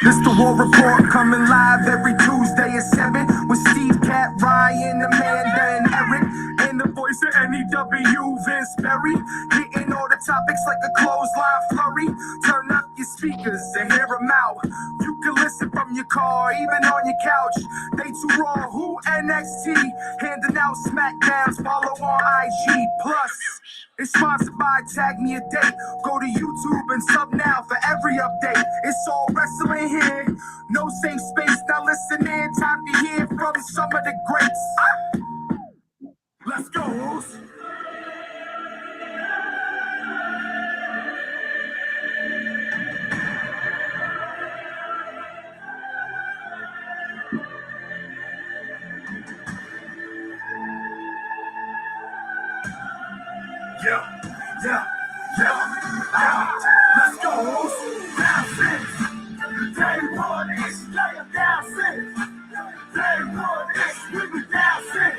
This the War Report coming live every Tuesday at 7 with Steve, Cat, Ryan, Amanda, and Eric. And the voice of NEW, Vince Perry. Hitting all the topics like a clothesline flurry. Turn up your speakers and hear them out. You can listen from your car, even on your couch. They too raw, who NXT? Handing out SmackDowns, follow on IG. Plus, it's sponsored by Tag Me a Date. Go to YouTube and sub now for every update. It's all wrestling here. No safe space. Now listen in. Time to hear from some of the greats. Let's go. Yeah. Let's go. Down six. Day one is down six. Day one is we be down six.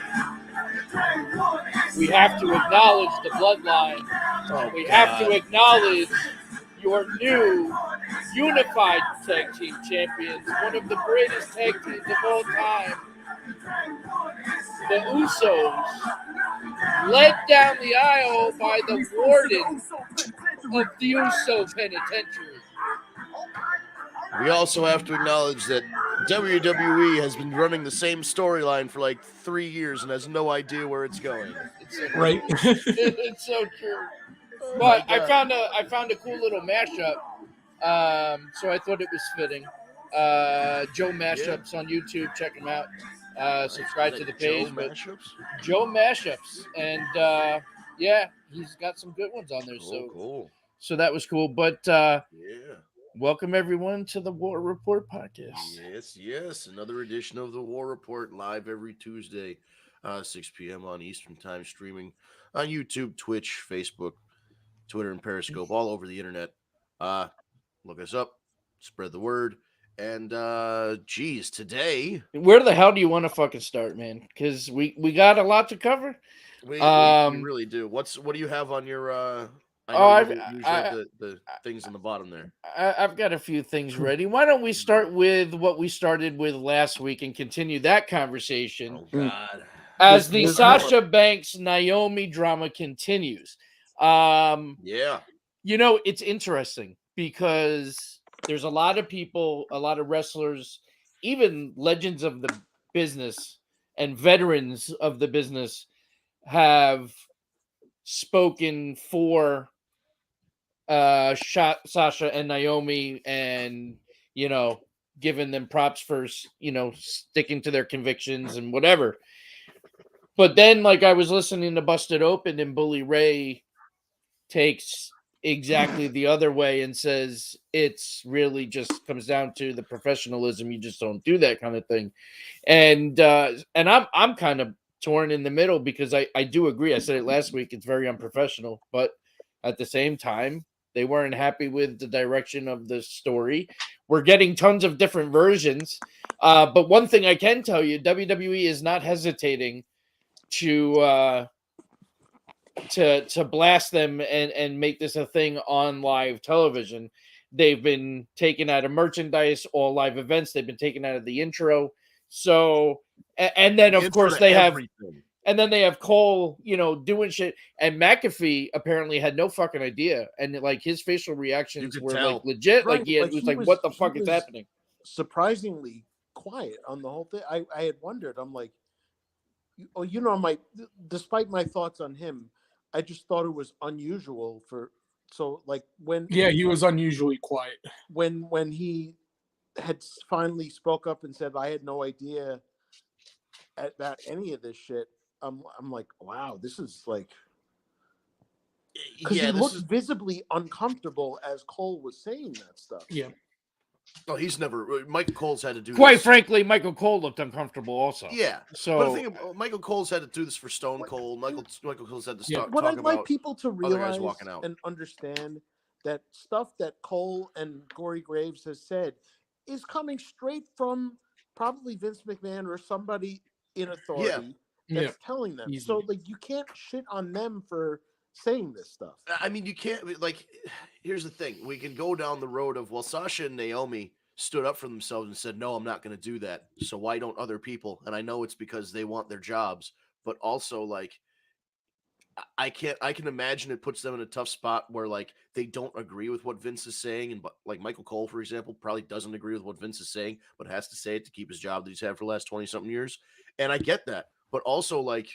Day one is We have to acknowledge the bloodline. We have to acknowledge your new unified tag team champions, one of the greatest tag teams of all time, the Usos, led down the aisle by the warden of the Uso Penitentiary. We also have to acknowledge that WWE has been running the same storyline for like 3 years and has no idea where it's going. Right. It's so true. But I found a cool little mashup, so I thought it was fitting. Joe Mashups on YouTube, check him out. Subscribe to the page. Joe Mashups, and yeah, he's got some good ones on there. Cool. So that was cool. But yeah. Welcome everyone to the War Report podcast. Yes. Another edition of the War Report, live every Tuesday, 6 p.m. on Eastern Time, streaming on YouTube, Twitch, Facebook, Twitter, and Periscope, all over the internet. Look us up, spread the word. And today, where the hell do you want to fucking start, man? Because we got a lot to cover. We really do. What do you have on your? The things on the bottom there. I've got a few things ready. Why don't we start with what we started with last week and continue that conversation? Oh God! As the Sasha Banks Naomi drama continues. Yeah. You know, it's interesting because there's a lot of people, a lot of wrestlers, even legends of the business and veterans of the business have spoken for Sasha and Naomi, and given them props for sticking to their convictions and whatever. But then, like, I was listening to Busted Open, and Bully Ray takes exactly the other way and says it's really just comes down to the professionalism. You just don't do that kind of thing. And I'm kind of torn in the middle because I do agree. I said it last week. It's very unprofessional, but at the same time, they weren't happy with the direction of the story. We're getting tons of different versions. But one thing I can tell you, WWE is not hesitating to blast them and make this a thing on live television. They've been taken out of merchandise, all live events. They've been taken out of the intro. So, and then of course they have, and then they have Cole, doing shit. And McAfee apparently had no fucking idea, and like his facial reactions were like legit. Right. Like he was like, "What the fuck is happening?" Surprisingly quiet on the whole thing. I had wondered. I'm like, despite my thoughts on him, I just thought it was unusual when he was unusually quiet when he had finally spoke up and said I had no idea about any of this shit. I'm like, wow, this is like, because he looked visibly uncomfortable as Cole was saying that stuff. Yeah. Oh, he's never. Michael Cole's had to do. Quite frankly, Michael Cole looked uncomfortable also. Yeah. So, but the thing, Michael Cole's had to do this for Stone Cold. Michael Cole's had to start. What I'd like people to realize out. and understand that stuff that Cole and Corey Graves has said is coming straight from probably Vince McMahon or somebody in authority that's telling them. So like, you can't shit on them for saying this stuff. I mean, you can't, like, here's the thing. We can go down the road of, well, Sasha and Naomi stood up for themselves and said, no, I'm not going to do that. So why don't other people? And I know it's because they want their jobs, but also like, I can imagine it puts them in a tough spot where like they don't agree with what Vince is saying. And but like Michael Cole, for example, probably doesn't agree with what Vince is saying, but has to say it to keep his job that he's had for the last 20 something years. And I get that. But also like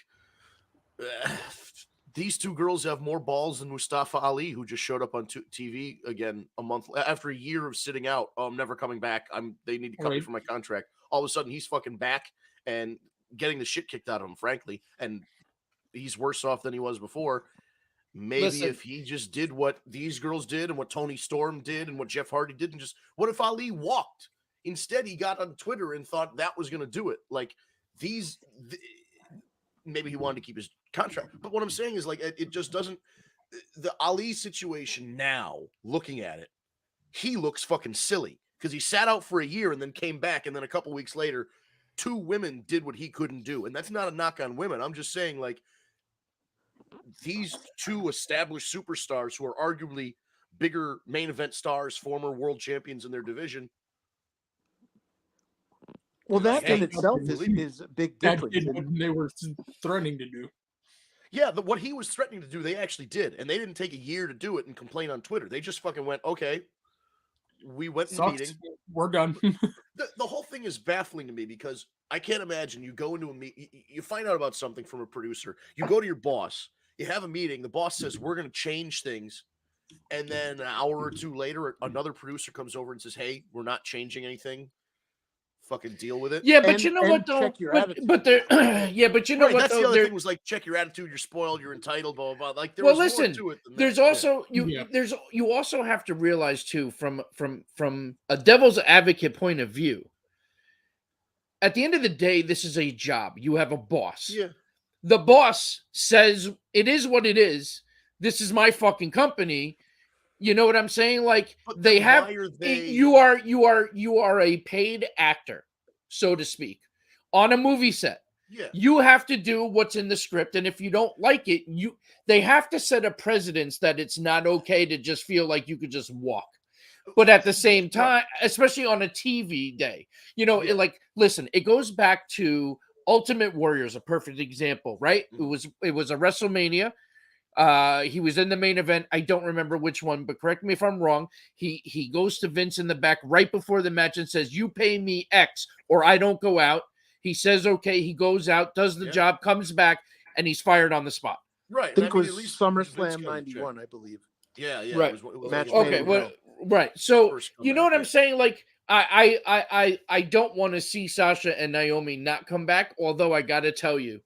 these two girls have more balls than Mustafa Ali, who just showed up on TV again a month after a year of sitting out. Oh, I'm never coming back. They need to cut me from my contract. All of a sudden he's fucking back and getting the shit kicked out of him, frankly. And he's worse off than he was before. Maybe Listen. if he just did what these girls did and what Tony Storm did and what Jeff Hardy did, and just what if Ali walked? Instead, he got on Twitter and thought that was going to do it. Like maybe he wanted to keep his contract. But what I'm saying is like, it just doesn't, the Ali situation now, looking at it, he looks fucking silly because he sat out for a year and then came back. And then a couple weeks later, 2 women did what he couldn't do. And that's not a knock on women. I'm just saying like, these 2 established superstars who are arguably bigger main event stars, former world champions in their division. Well, that in Hey, itself is a big That difference. did what they were threatening to do. Yeah, what he was threatening to do, they actually did. And they didn't take a year to do it and complain on Twitter. They just fucking went, okay, we went in the Sucks. meeting. We're done. The whole thing is baffling to me because I can't imagine you go into a meeting, you find out about something from a producer, you go to your boss, you have a meeting, the boss says, we're going to change things. And then an hour or 2 later, another producer comes over and says, hey, we're not changing anything. Fucking deal with it. Yeah, but And- you know and what though? check your But attitude. there, yeah, but you know Right, what that's though? the other There- thing was like, check your attitude, you're spoiled, you're entitled, blah, blah, blah. Like, there well, was listen, more to it than there's that. Yeah. also Yeah. you also have to realize too from a devil's advocate point of view. At the end of the day, this is a job. You have a boss. Yeah. The boss says it is what it is. This is my fucking company. You know what I'm saying? Like But they then have why are they... you are a paid actor, so to speak, on a movie set. Yeah. You have to do what's in the script, and if you don't like it, they have to set a precedence that it's not okay to just feel like you could just walk. But at the same time, especially on a TV day, you know, Yeah. listen, it goes back to Ultimate Warriors, a perfect example, right? It was a WrestleMania. He was in the main event. I don't remember which one, but correct me if I'm wrong. He goes to Vince in the back right before the match and says, "You pay me X or I don't go out." He says, "Okay." He goes out, does the job, comes back, and he's fired on the spot. Right. I think mean, it at was least Vince SummerSlam got the check. '91, I believe. Yeah, yeah. Right. It was Match like- made Okay, in well, hell. right. So First you know what comeback, I'm saying? Like, I don't want to see Sasha and Naomi not come back. Although I got to tell you,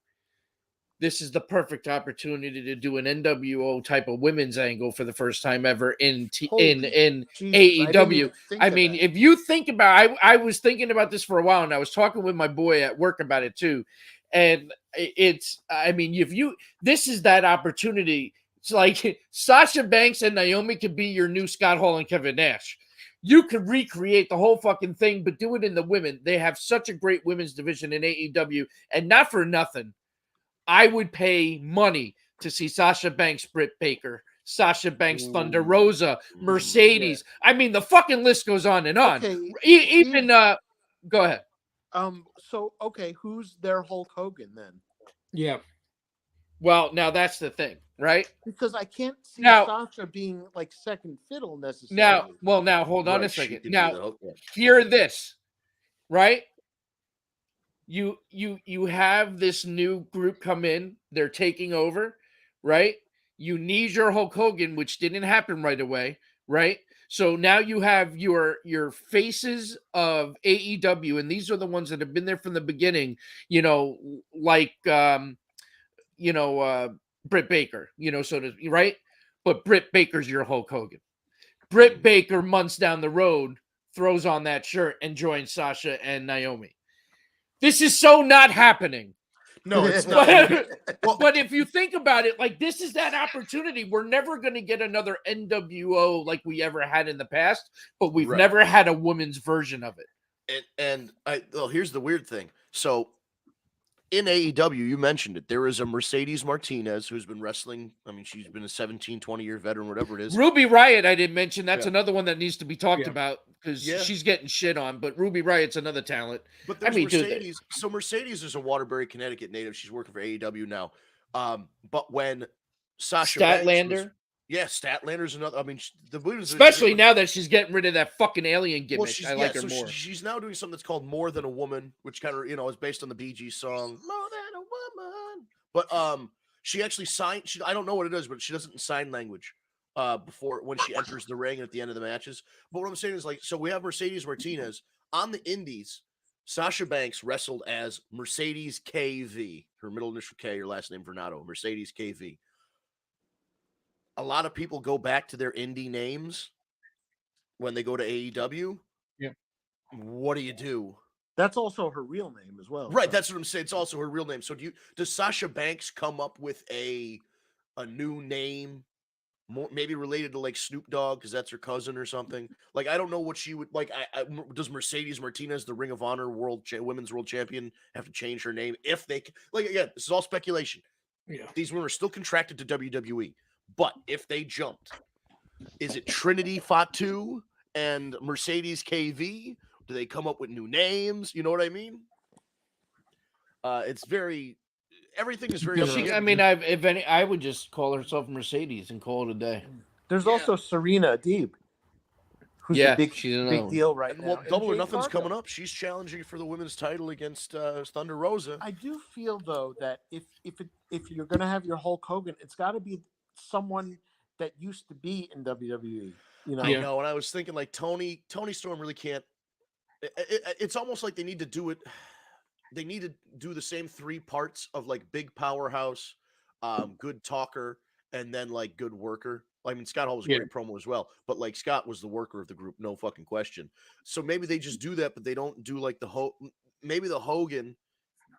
this is the perfect opportunity to do an NWO type of women's angle for the first time ever in Holy in Jesus, I didn't AEW. even think I of mean, that. if you think about, I was thinking about this for a while, and I was talking with my boy at work about it too. And it's, I mean, this is that opportunity. It's like Sasha Banks and Naomi could be your new Scott Hall and Kevin Nash. You could recreate the whole fucking thing, but do it in the women. They have such a great women's division in AEW, and not for nothing, I would pay money to see Sasha Banks, Britt Baker, Sasha Banks, Thunder Rosa, Mercedes. I mean, the fucking list goes on and on. Okay, Even go ahead. So okay, who's their Hulk Hogan then? Yeah. Well, now that's the thing, right? Because I can't see Now- Sasha being like second fiddle necessarily. Now hold on a Right, she second. could do Now, the Hulk, yeah. hear this, right? You have this new group come in, they're taking over, right? You need your Hulk Hogan, which didn't happen right away, right? So now you have your faces of AEW, and these are the ones that have been there from the beginning, you know, like Britt Baker, you know, so to, right? But Britt Baker's your Hulk Hogan. Britt Baker months down the road throws on that shirt and joins Sasha and Naomi. This is so not happening. No, it's not. But if you think about it, like, this is that opportunity. We're never going to get another NWO like we ever had in the past, but we've Right. never had a women's version of it. Well, here's the weird thing. So in AEW, you mentioned it. There is a Mercedes Martinez who's been wrestling. I mean, she's been a 17, 20-year veteran, whatever it is. Ruby Riott, I didn't mention. That's Yeah. another one that needs to be talked Yeah. about because Yeah. she's getting shit on. But Ruby Riott's another talent. But I there's mean, dude, Mercedes. So Mercedes is a Waterbury, Connecticut native. She's working for AEW now. But when Sasha Banks was- Statlander, yeah, Statlander's another. I mean, the women's especially now that she's getting rid of that fucking alien Well, gimmick. she's, I like her so more. she's now doing something that's called More Than a Woman, which kind of is based on the Bee Gees song More Than a Woman. But she actually signed. I don't know what it is, but she doesn't sign language before when she enters the ring at the end of the matches. But what I'm saying is so we have Mercedes Martinez on the Indies. Sasha Banks wrestled as Mercedes KV, her middle initial K, her last name Vernado, Mercedes KV. A lot of people go back to their indie names when they go to AEW. Yeah. What do you do? That's also her real name as well. Right, so- that's what I'm saying. It's also her real name. So does Sasha Banks come up with a new name, more maybe related to like Snoop Dogg because that's her cousin or something? Like I don't know what she would like. Does Mercedes Martinez, the Ring of Honor Women's World Champion, have to change her name if they again? This is all speculation. Yeah. These women are still contracted to WWE, but if they jumped, is it Trinity Fatu and Mercedes KV? Do they come up with new names? You know what I mean? It's everything is very. I would just call herself Mercedes and call it a day. There's Yeah. also Serena Deeb, who's Yeah, a big, she's another big one. deal right now. Well, and Double or Jade Nothing's Cargill. coming up. She's challenging for the women's title against Thunder Rosa. I do feel though that if you're gonna have your Hulk Hogan, it's got to be someone that used to be in WWE. You know, I Yeah. know, and I was thinking like Tony Storm really can't. It's almost like they need to do it. They need to do the same three parts of like big powerhouse, good talker, and then like good worker. I mean, Scott Hall was a Yeah. great promo as well, but like Scott was the worker of the group, no fucking question. So maybe they just do that, but they don't do like maybe the Hogan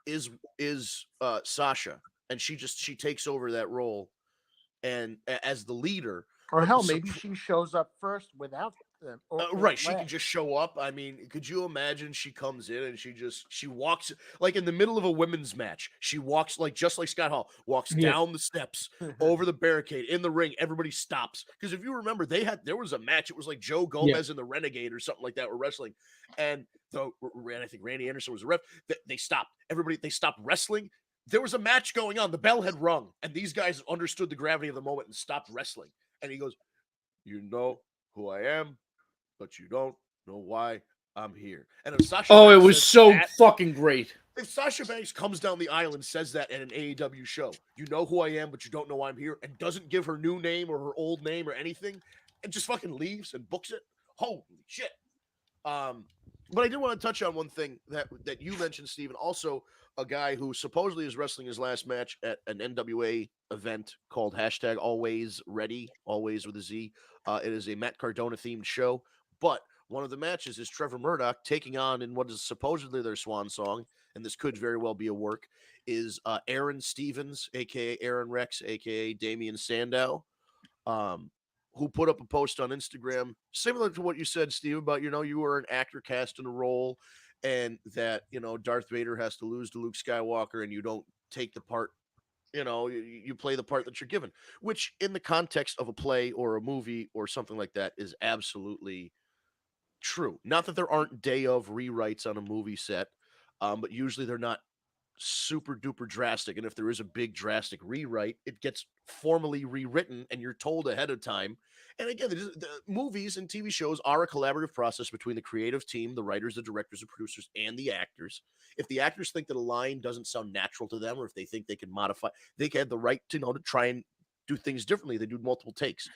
is Sasha, and she takes over that role, and as the leader. or hell, So- maybe she shows up first without them. Or Right, she can last. just show up. I mean, could you imagine she comes in and she walks like in the middle of a women's match. She walks just like Scott Hall walks Yeah. down the steps over the barricade in the ring. Everybody stops because if you remember, there was a match. It was like Joe Gomez and the Renegade or something like that were wrestling, and I think Randy Anderson was the ref. They stopped. They stopped wrestling. There was a match going on. The bell had rung, and these guys understood the gravity of the moment and stopped wrestling. And he goes, "You know who I am, but you don't know why I'm here." And if Sasha Oh, it Banks was says so that- fucking great. if Sasha Banks comes down the aisle and says that at an AEW show, you know who I am, but you don't know why I'm here, and doesn't give her new name or her old name or anything, and just fucking leaves and books it, holy shit. But I did want to touch on one thing that you mentioned, Steven. Also, a guy who supposedly is wrestling his last match at an NWA event called #AlwaysReady, always with a Z. It is a Matt Cardona themed show, but one of the matches is Trevor Murdoch taking on in what is supposedly their swan song, and this could very well be a work, is Aaron Stevens, aka Aaron Rex, aka Damian Sandow, who put up a post on Instagram similar to what you said, Steve, about you were an actor cast in a role, and that Darth Vader has to lose to Luke Skywalker, and you don't take the part. You play the part that you're given, which in the context of a play or a movie or something like that is absolutely true. Not that there aren't day of rewrites on a movie set, but usually they're not super duper drastic. And if there is a big drastic rewrite, it gets formally rewritten and you're told ahead of time. And again, the movies and TV shows are a collaborative process between the creative team, the writers, the directors, the producers, and the actors. If the actors think that a line doesn't sound natural to them, or if they think they can modify, they have the right to try and do things differently. They do multiple takes.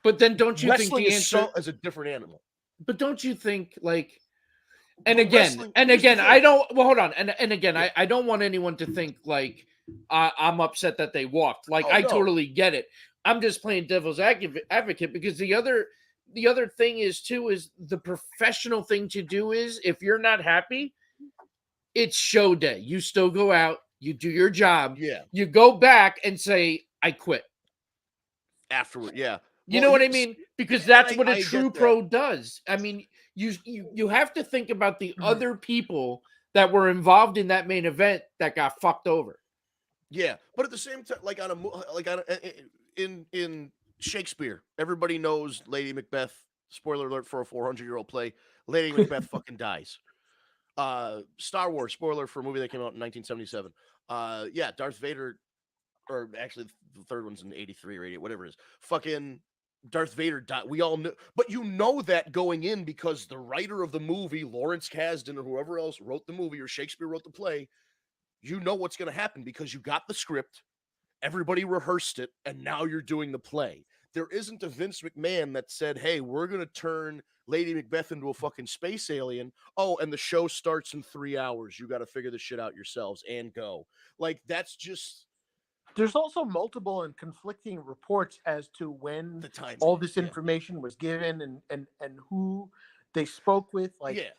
But then don't you think Wrestling the is answer? as a different animal. But don't you think like? And But again, wrestling- here's the thing. I don't. Well, hold on. And again, I don't want anyone to think like I'm upset that they walked. Like Oh, I no. totally get it. I'm just playing devil's advocate because the other thing is too is the professional thing to do is if you're not happy, it's show day. You still go out, you do your job, Yeah. you go back and say I quit. Afterward, yeah. You Well, know what I here's- mean? Because that's what I a get true that. pro does. I mean, you have to think about the other people that were involved in that main event that got fucked over. Yeah, but at the same time, like in Shakespeare, everybody knows Lady Macbeth. Spoiler alert for a 400-year-old play. Lady Macbeth fucking dies. Star Wars, spoiler for a movie that came out in 1977. Yeah, Darth Vader, or actually the third one's in 83 or 88, whatever it is. Fucking Darth Vader died. We all knew, but you know that going in because the writer of the movie, Lawrence Kasdan, or whoever else wrote the movie, or Shakespeare wrote the play. You know what's going to happen because you got the script, everybody rehearsed it, and now you're doing the play. There isn't a Vince McMahon that said, hey, we're going to turn Lady Macbeth into a fucking space alien. Oh, and the show starts in 3 hours. You got to figure this shit out yourselves and go. Like, that's just... There's also multiple and conflicting reports as to when the time all this information was given and who they spoke with. Like, yeah,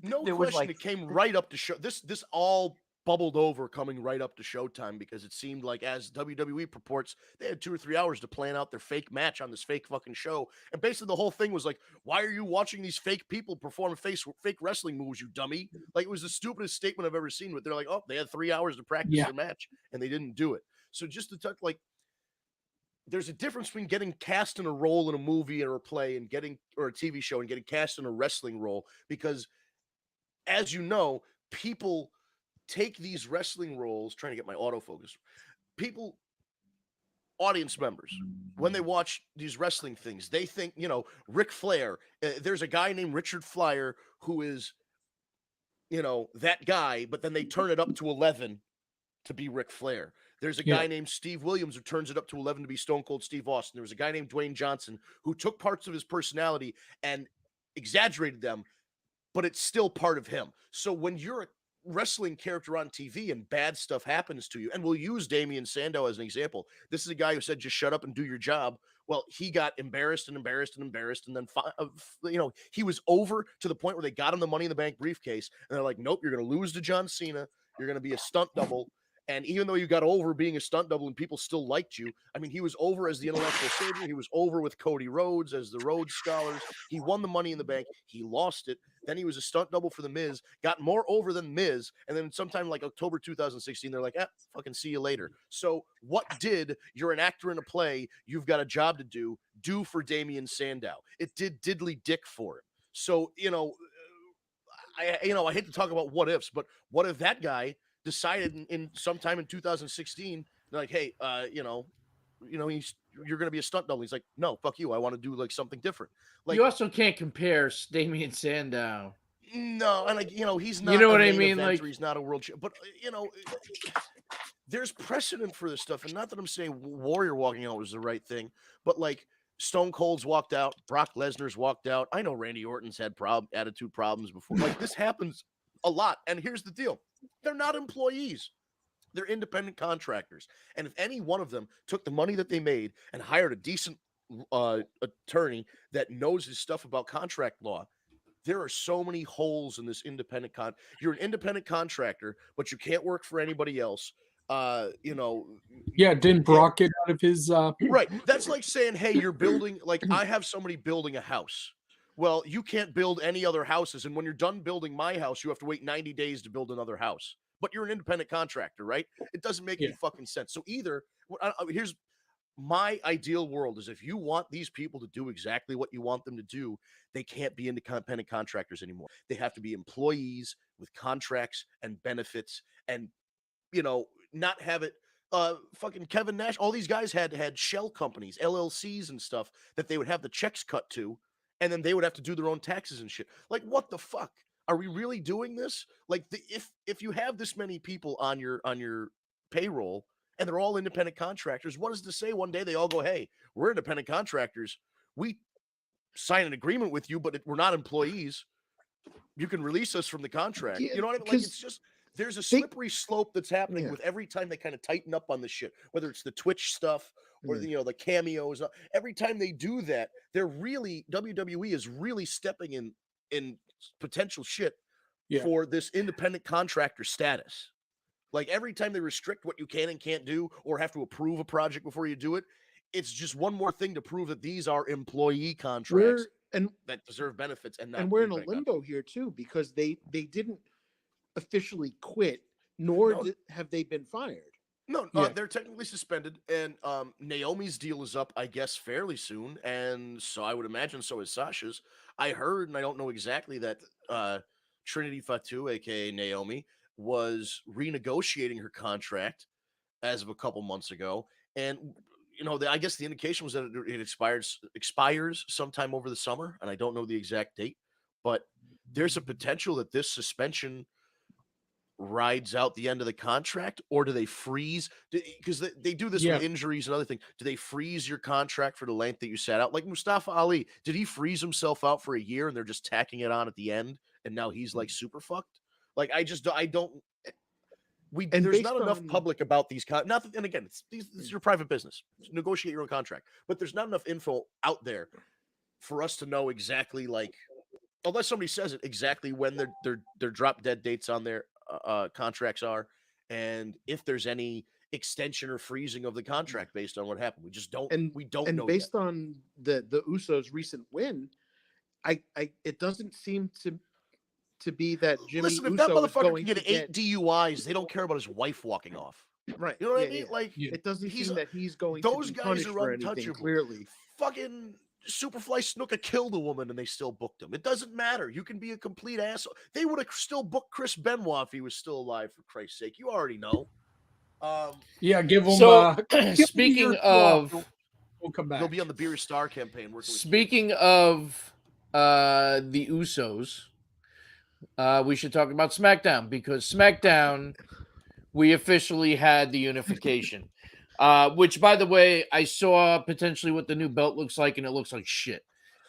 no there question, was like it came right up to show. This all bubbled over coming right up to Showtime because it seemed like, as WWE purports, they had 2 or 3 hours to plan out their fake match on this fake fucking show. And basically the whole thing was like, why are you watching these fake people perform fake wrestling moves, you dummy? Like, it was the stupidest statement I've ever seen. But they're like, oh, they had 3 hours to practice their match and they didn't do it. So just to touch, like, there's a difference between getting cast in a role in a movie or a play and or a TV show and getting cast in a wrestling role, because as you know, people take these wrestling roles, trying to get my autofocus. People, audience members, when they watch these wrestling things, they think, Ric Flair. There's a guy named Richard Flyer who is, that guy, but then they turn it up to 11 to be Ric Flair. There's a guy named Steve Williams who turns it up to 11 to be Stone Cold Steve Austin. There was a guy named Dwayne Johnson who took parts of his personality and exaggerated them, but it's still part of him. So when you're a wrestling character on TV and bad stuff happens to you, and we'll use Damien Sandow as an example. This is a guy who said, just shut up and do your job. Well, he got embarrassed. And then, he was over to the point where they got him the Money in the Bank briefcase. And they're like, nope, you're going to lose to John Cena. You're going to be a stunt double. And even though you got over being a stunt double and people still liked you, I mean, he was over as the intellectual savior. He was over with Cody Rhodes as the Rhodes Scholars. He won the Money in the Bank. He lost it. Then he was a stunt double for The Miz, got more over than Miz. And then sometime like October 2016, they're like, fucking see you later. So what did you're an actor in a play, you've got a job to do for Damien Sandow? It did diddly dick for him. So, I hate to talk about what ifs, but what if that guy decided in sometime in 2016, they're like, hey, you're going to be a stunt double. He's like, no, fuck you. I want to do like something different. Like, you also can't compare Damien Sandow. No, and he's not. You know what I mean? Like, he's not a world champion, but there's precedent for this stuff. And not that I'm saying Warrior walking out was the right thing, but like Stone Cold's walked out, Brock Lesnar's walked out. I know Randy Orton's had attitude problems before. Like, this happens a lot. And here's the deal. They're not employees. They're independent contractors. And if any one of them took the money that they made and hired a decent attorney that knows his stuff about contract law, there are so many holes in this independent you're an independent contractor, but you can't work for anybody else. Didn't Brock get out of his right? That's like saying, hey, you're building, like, I have somebody building a house. Well, you can't build any other houses. And when you're done building my house, you have to wait 90 days to build another house. But you're an independent contractor, right? It doesn't make any fucking sense. So either, here's my ideal world, is if you want these people to do exactly what you want them to do, they can't be independent contractors anymore. They have to be employees with contracts and benefits and, not have it. Fucking Kevin Nash, all these guys had shell companies, LLCs and stuff that they would have the checks cut to. And then they would have to do their own taxes and shit. Like, what the fuck? Are we really doing this? Like, if you have this many people on your payroll and they're all independent contractors, what does this say? One day they all go, hey, we're independent contractors. We sign an agreement with you, but we're not employees. You can release us from the contract. You know what I mean? Like, it's just, there's a slippery slope that's happening with every time they kind of tighten up on this shit, whether it's the Twitch stuff or the cameos. Every time they do that, WWE is really stepping in potential shit for this independent contractor status. Like, every time they restrict what you can and can't do, or have to approve a project before you do it, it's just one more thing to prove that these are employee contracts that deserve benefits. And we're in a limbo here too, because they didn't officially quit, nor No. have they been fired. No, Yeah. they're technically suspended, and Naomi's deal is up, I guess, fairly soon, and so I would imagine so is Sasha's. I heard, and I don't know exactly, that Trinity Fatu, aka Naomi, was renegotiating her contract as of a couple months ago, and I guess the indication was that it expires sometime over the summer, and I don't know the exact date, but there's a potential that this suspension rides out the end of the contract, or do they freeze? Because they do this Yeah. with injuries and other things. Do they freeze your contract for the length that you sat out? Like Mustafa Ali, did he freeze himself out for a year and they're just tacking it on at the end, and now he's like super fucked? Like I don't. And There's based not enough on- public about these. Nothing. And again, this is your private business. Negotiate your own contract, but there's not enough info out there for us to know exactly, like, unless somebody says it, exactly when their drop dead dates on their contracts are, and if there's any extension or freezing of the contract based on what happened. We just don't. And we don't and know. based on the Usos' recent win, I it doesn't seem to be that Jimmy Listen, if Uso that is motherfucker going can to get 8 DUIs, they don't care about his wife walking off. right. You know what yeah, I mean? yeah. Like, Yeah. It doesn't he's seem a- that he's going those to be guys punished are for anything. untouchable. Clearly, fucking Superfly Snuka killed a woman and they still booked him. It doesn't matter. You can be a complete asshole. They would have still booked Chris Benoit if he was still alive, for Christ's sake. You already know. Yeah, give them. So, give 'em a year speaking to off, of we'll come back. He'll be on the Beer Star campaign working with speaking of the Usos, we should talk about SmackDown, because SmackDown, we officially had the unification. Which, by the way, I saw potentially what the new belt looks like, and it looks like shit.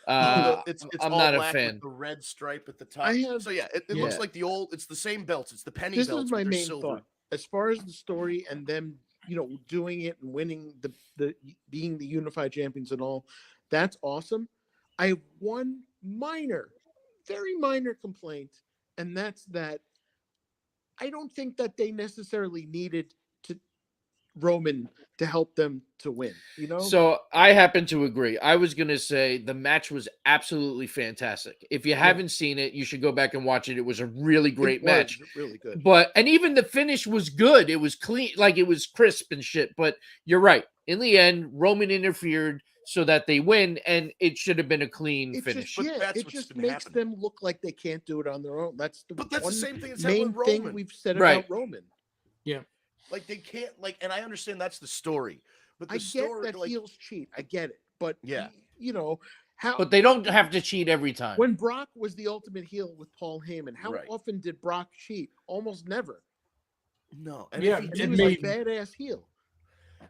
it's I'm all not a black fan. with the red stripe at the top. I have- So yeah, it looks Yeah. like the old. It's the same belts. It's the penny this belts. is but my they're main silver. thought as far as the story and them, doing it and winning the being the unified champions and all. That's awesome. I have one very minor complaint, and that's that I don't think that they necessarily needed Roman to help them to win. So I happen to agree. I was going to say the match was absolutely fantastic. If you haven't seen it, you should go back and watch it. It was a really great It was match. really good. And even the finish was good. It was clean, like it was crisp and shit. But you're right. In the end, Roman interfered so that they win, and it should have been a clean It finish. just, But that's it what's just been makes happening. them look like they can't do it on their own. That's the But that's the one same thing that's main happened with thing Roman. we've said Right. about Roman. Like they can't and I understand that's the story, but the I get story that heels cheat. I get it, but Yeah. how? But they don't have to cheat every time. when Brock was the ultimate heel with Paul Heyman, how Right. often did Brock cheat? Almost never. no, and Yeah, if he And did, he was made- a badass heel.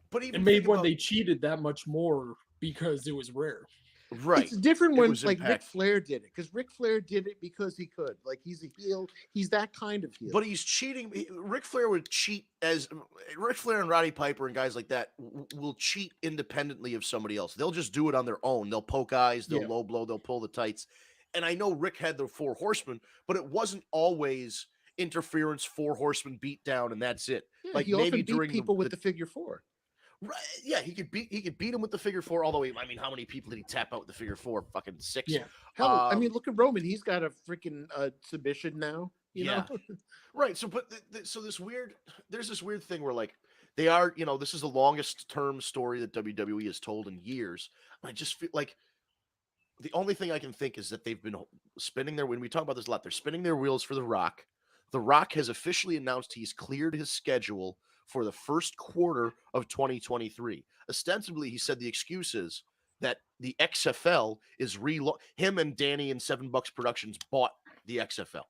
but even It made think when about- they cheated that much more because it was rare. right. It's different It when was like Ric impact. Flair did it, because Ric Flair did it because he could. Like he's a heel. He's that kind of heel. But he's cheating. Ric Flair would cheat as Ric Flair and Roddy Piper and guys like that will cheat independently of somebody else. They'll just do it on their own. They'll poke eyes, they'll Yeah. low blow, they'll pull the tights. And I know Rick had the Four Horsemen, but it wasn't always interference, Four Horsemen beat down, and that's it. Yeah, like he maybe often beat during people with the figure four. Right, yeah, he could beat him with the figure four. Although I mean, how many people did he tap out with the figure four? Fucking 6. Yeah. Hell, I mean, Um, look at Roman. He's got a freaking submission now. You Yeah. know. Right. So, but so there's this weird thing where like they are, this is the longest term story that WWE has told in years. I just feel like the only thing I can think is that they've been spinning when we talk about this a lot, they're spinning their wheels for The Rock. The Rock has officially announced he's cleared his schedule for the first quarter of 2023. Ostensibly, he said the excuse is that the XFL is him and Danny and $7 Productions bought the XFL.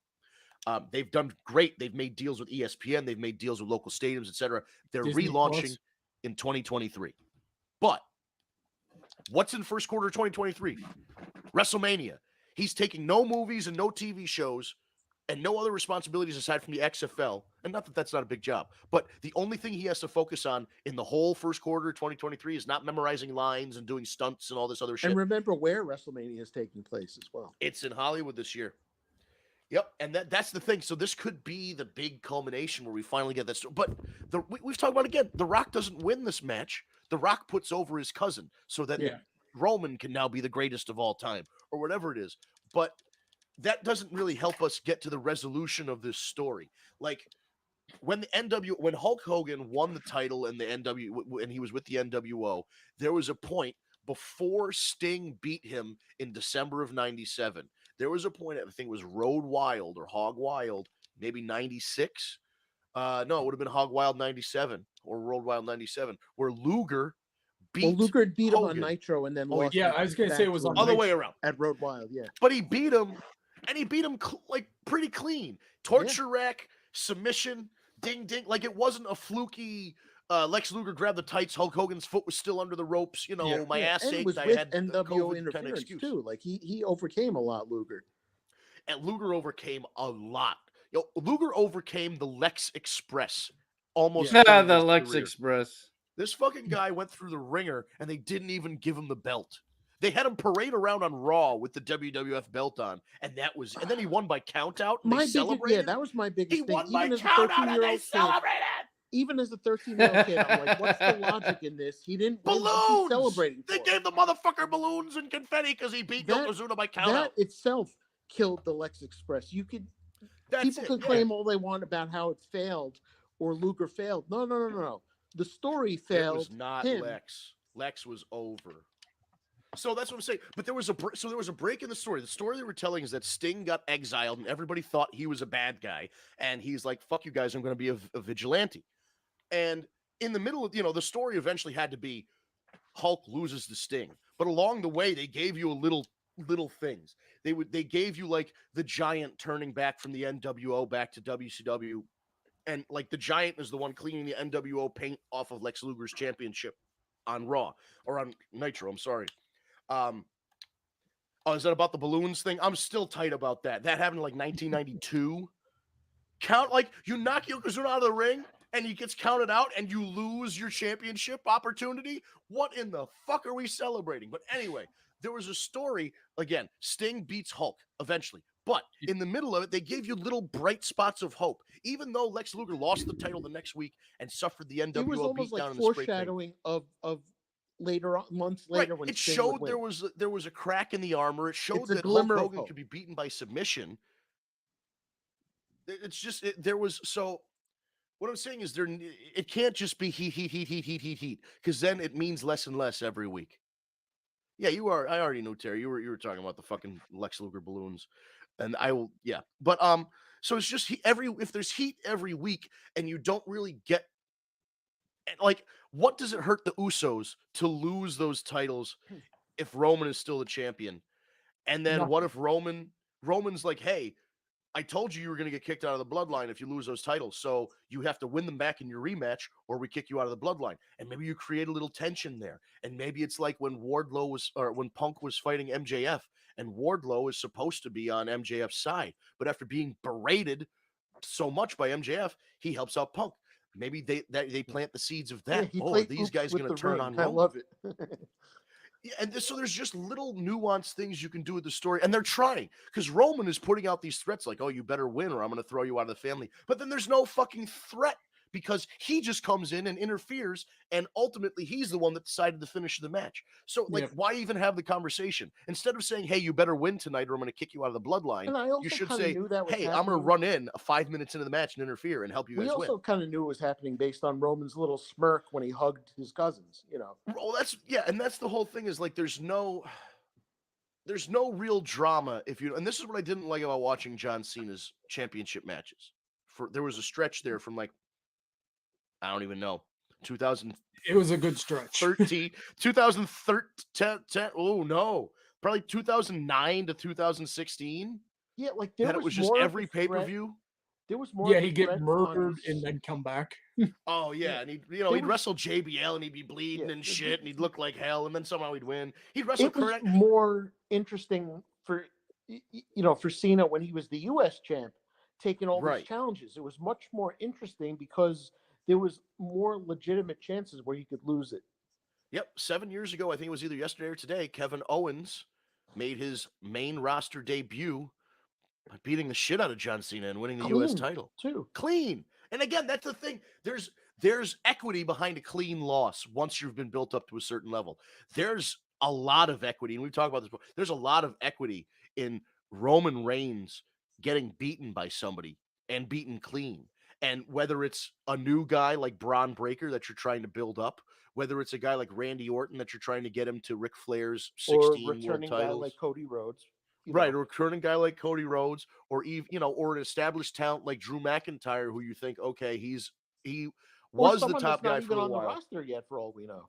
They've done great. They've made deals with ESPN. They've made deals with local stadiums, etc. They're Disney relaunching Plus. in 2023. But what's in first quarter of 2023? WrestleMania. He's taking no movies and no TV shows and no other responsibilities aside from the XFL. And not that that's not a big job, but the only thing he has to focus on in the whole first quarter of 2023 is not memorizing lines and doing stunts and all this other shit. And remember where WrestleMania is taking place as well. It's in Hollywood this year. Yep, and that's the thing. So this could be the big culmination where we finally get that. But we've talked about it again. The Rock doesn't win this match. The Rock puts over his cousin so that Yeah. Roman can now be the greatest of all time or whatever it is. But that doesn't really help us get to the resolution of this story. Like when Hulk Hogan won the title and the and he was with the NWO, there was a point before Sting beat him in December of 97. There was a point, I think it was Road Wild or Hog Wild, maybe 96. No, it would have been Hog Wild 97 or Road Wild 97, where Luger beat Well, Luger had beat him Hogan. on Nitro and then Oh, lost. yeah, him I was gonna back say it was to on him other way around. at Road Wild. Yeah, But he beat him, and he beat him like pretty clean. Torture rack, submission, ding ding. Like it wasn't a fluky. Lex Luger grabbed the tights. Hulk Hogan's foot was still under the ropes. You know, Yeah. my ass and it ached. was I with had a NWO COVID kind of interference excuse. too. Like he overcame a lot, Luger. And Luger overcame a lot. Luger overcame the Lex Express almost. Yeah, killing the his Lex career. Express. This fucking guy went through the ringer, and they didn't even give him the belt. They had him parade around on Raw with the WWF belt on, and then he won by countout. And My they biggest, celebrated. yeah, that was my biggest He thing. won by Even as a countout, and 13-year-old they kid, celebrated. even as a 13-year-old kid, I'm like, what's the logic in this? He didn't win, what's he Balloons. celebrating They for? gave the motherfucker balloons and confetti because he beat That- Yokozuna by countout. That itself killed the Lex Express. You could people can claim all they want about how it failed or Luger failed. No. The story It failed. was not him. Lex. Lex was over. So that's what I'm saying. But there was a break in the story. The story they were telling is that Sting got exiled, and everybody thought he was a bad guy. And he's like, "Fuck you guys! I'm going to be a vigilante." And in the middle of the story, eventually had to be Hulk loses to Sting. But along the way, they gave you little things. They gave you like the Giant turning back from the NWO back to WCW. And like the Giant is the one cleaning the NWO paint off of Lex Luger's championship on Raw or on Nitro. I'm sorry. Is that about the balloons thing? I'm still tight about that. That happened in like 1992. You knock Yokozuna out of the ring and he gets counted out and you lose your championship opportunity. What in the fuck are we celebrating? But anyway, there was a story. Again, Sting beats Hulk eventually. But in the middle of it, they gave you little bright spots of hope. Even though Lex Luger lost the title the next week and suffered the NWO It was almost beatdown like in the spray paint. foreshadowing of later on, months later when It Sting showed would win. there was a crack in the armor. It showed It's a that Hulk glimmer of Hogan hope. could be beaten by submission. It's just there was so. What I'm saying is it can't just be heat because then it means less and less every week. Yeah, you are. I already know, Terry. You were talking about the fucking Lex Luger balloons, and I will. Yeah, but so it's just if there's heat every week and you don't really get like, what does it hurt the Usos to lose those titles if Roman is still the champion? And then what if Roman's like, hey, I told you were going to get kicked out of the bloodline if you lose those titles. So you have to win them back in your rematch or we kick you out of the bloodline. And maybe you create a little tension there. And maybe it's like when when Punk was fighting MJF and Wardlow is supposed to be on MJF's side. But after being berated so much by MJF, he helps out Punk. Maybe they plant the seeds of that. Yeah, Are these guys going to turn on I Roman? love it. Yeah, and so there's just little nuanced things you can do with the story, and they're trying because Roman is putting out these threats like, "Oh, you better win, or I'm going to throw you out of the family." But then there's no fucking threat because he just comes in and interferes, and ultimately he's the one that decided to finish the match. So, like, why even have the conversation instead of saying, "Hey, you better win tonight, or I'm going to kick you out of the bloodline"? And I also You should kinda say, knew that was "Hey, I'm going to happening. run in 5 minutes into the match and interfere and help you We guys win." also kind of knew it was happening based on Roman's little smirk when he hugged his cousins. Well, and that's the whole thing is like there's no real drama and this is what I didn't like about watching John Cena's championship matches. There was a stretch there from like I don't even know 2013, It was a good stretch. 2013. Oh no, probably 2009 to 2016. Yeah, like there It was just more of every a pay per threat- view. There was more. Yeah, of a he'd get threat murdered on- and then come back. Oh yeah, and he'd There wrestle JBL and he'd be bleeding Yeah, and it- shit, and he'd look like hell, and then somehow he'd win. He'd wrestle It was correct. more interesting for for Cena when he was the U.S. champ, taking all Right. these challenges. It was much more interesting because there was more legitimate chances where he could lose it. Yep, 7 years ago, I think it was either yesterday or today, Kevin Owens made his main roster debut by beating the shit out of John Cena and winning the U.S. Clean, title. too. Clean. And again, that's the thing. There's equity behind a clean loss once you've been built up to a certain level. There's a lot of equity, and we've talked about this before. There's a lot of equity in Roman Reigns getting beaten by somebody and beaten clean. And whether it's a new guy like Braun Breaker that you're trying to build up, whether it's a guy like Randy Orton that you're trying to get him to Ric Flair's Or 16 world returning guy titles, like Cody Rhodes. right? A returning guy like Cody Rhodes, or even or an established talent like Drew McIntyre, who you think, okay, he Or was the someone top that's not guy even for a on the while. roster yet, for all we know.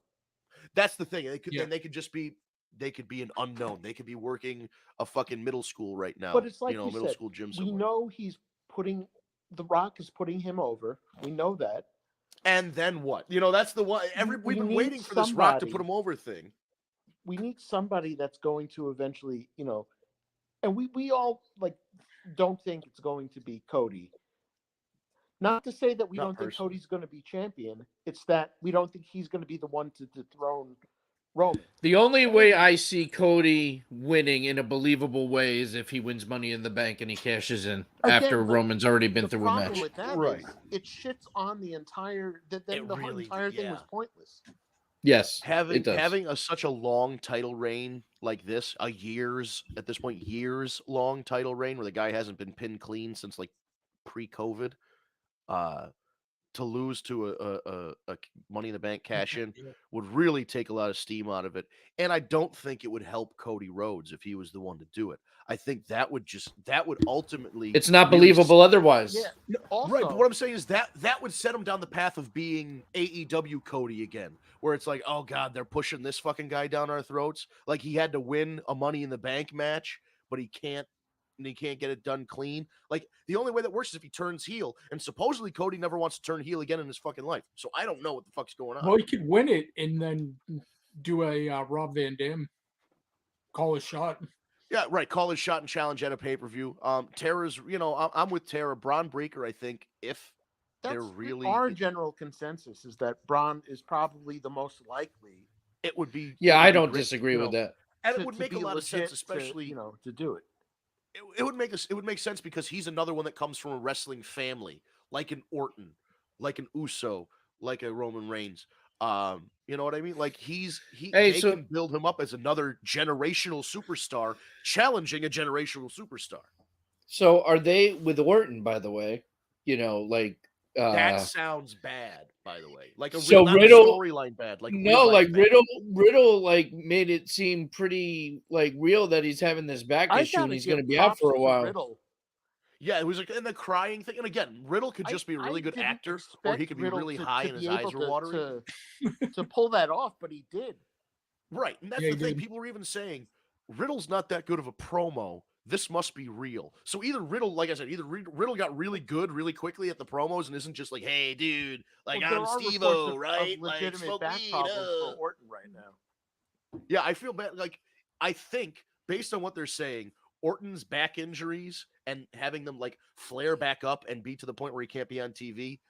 That's the thing. They could Yeah. then they could just be an unknown. They could be working a fucking middle school right now. But it's like you middle said, school gym we somewhere. know The Rock is putting him over. We know that. And then what? That's the one. We We've been need waiting for this Rock to somebody. put him over thing. We need somebody that's going to eventually, and we all don't think it's going to be Cody. Not to say that we Not don't think personally. Cody's going to be champion. It's that we don't think he's going to be the one to dethrone Roman. The only way I see Cody winning in a believable way is if he wins Money in the Bank and he cashes in Again, after but Roman's already been The through a problem match. with that is Right. it shits on the entire. Then It the whole really- entire thing was yeah. pointless. Yes, Having it does. such a long title reign like this, at this point years long title reign where the guy hasn't been pinned clean since like pre-COVID, to lose to a Money in the Bank cash in Yeah. would really take a lot of steam out of it. And I don't think it would help Cody Rhodes if he was the one to do it. I think that would ultimately. It's not really believable otherwise. Yeah. Also, Right, but what I'm saying is that would set him down the path of being AEW Cody again, where it's like, oh god, they're pushing this fucking guy down our throats. Like he had to win a Money in the Bank match, but he can't get it done clean. Like the only way that works is if he turns heel, and supposedly Cody never wants to turn heel again in his fucking life. So I don't know what the fuck's going on. Well, he could win it and then do a Rob Van Dam call a shot. Yeah, right. Call his shot and challenge at a pay-per-view. Tara's, I'm with Tara. Braun Breaker, I think, if they're that's really our general consensus is that Braun is probably the most likely. it would be Yeah, it would I be don't great, disagree with that. And to- it would to make a be lot of sense, legit especially to do it. it would make sense because he's another one that comes from a wrestling family, like an Orton, like an Uso, like a Roman Reigns. You know what I mean? Like Hey, they so- can build him up as another generational superstar, challenging a generational superstar. So are they with Orton, by the way? That sounds bad, by the way. Like a So not a Riddle- storyline bad. Like no, real life like bad. Riddle like made it seem pretty like real that he's having this back I issue and gotta he's give going to be out props for a to while. Riddle. Yeah, it was like in the crying thing. And again, Riddle could just be a really good didn't actor, or expect he could be Riddle really to- high to and his be eyes able were watery. to pull that off, but he did. Right. And that's Yeah, the he thing. did. People were even saying Riddle's not that good of a promo. This must be real. So either Riddle, like I said, Riddle got really good really quickly at the promos and isn't just like, hey, dude, like Well, there I'm are Steve-O, reports of right? Like legitimate smoke back weed. problems for Orton right now. Yeah, I feel bad. Like, I think based on what they're saying, Orton's back injuries and having them like flare back up and be to the point where he can't be on TV,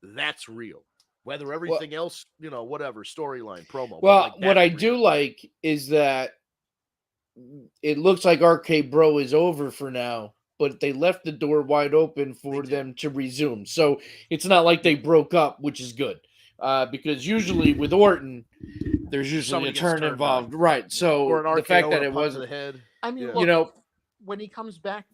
that's real. Whether everything else, whatever, storyline, promo. Well, but, like, what I that's do real. like is that it looks like RK Bro is over for now, but they left the door wide open for did. them to resume. So it's not like they broke up, which is good. Because usually with Orton, there's usually Somebody a gets turn turned involved. on. Right. or So an the RKO fact or that a it punt to wasn't, the head. I mean, Yeah. look, when he comes back,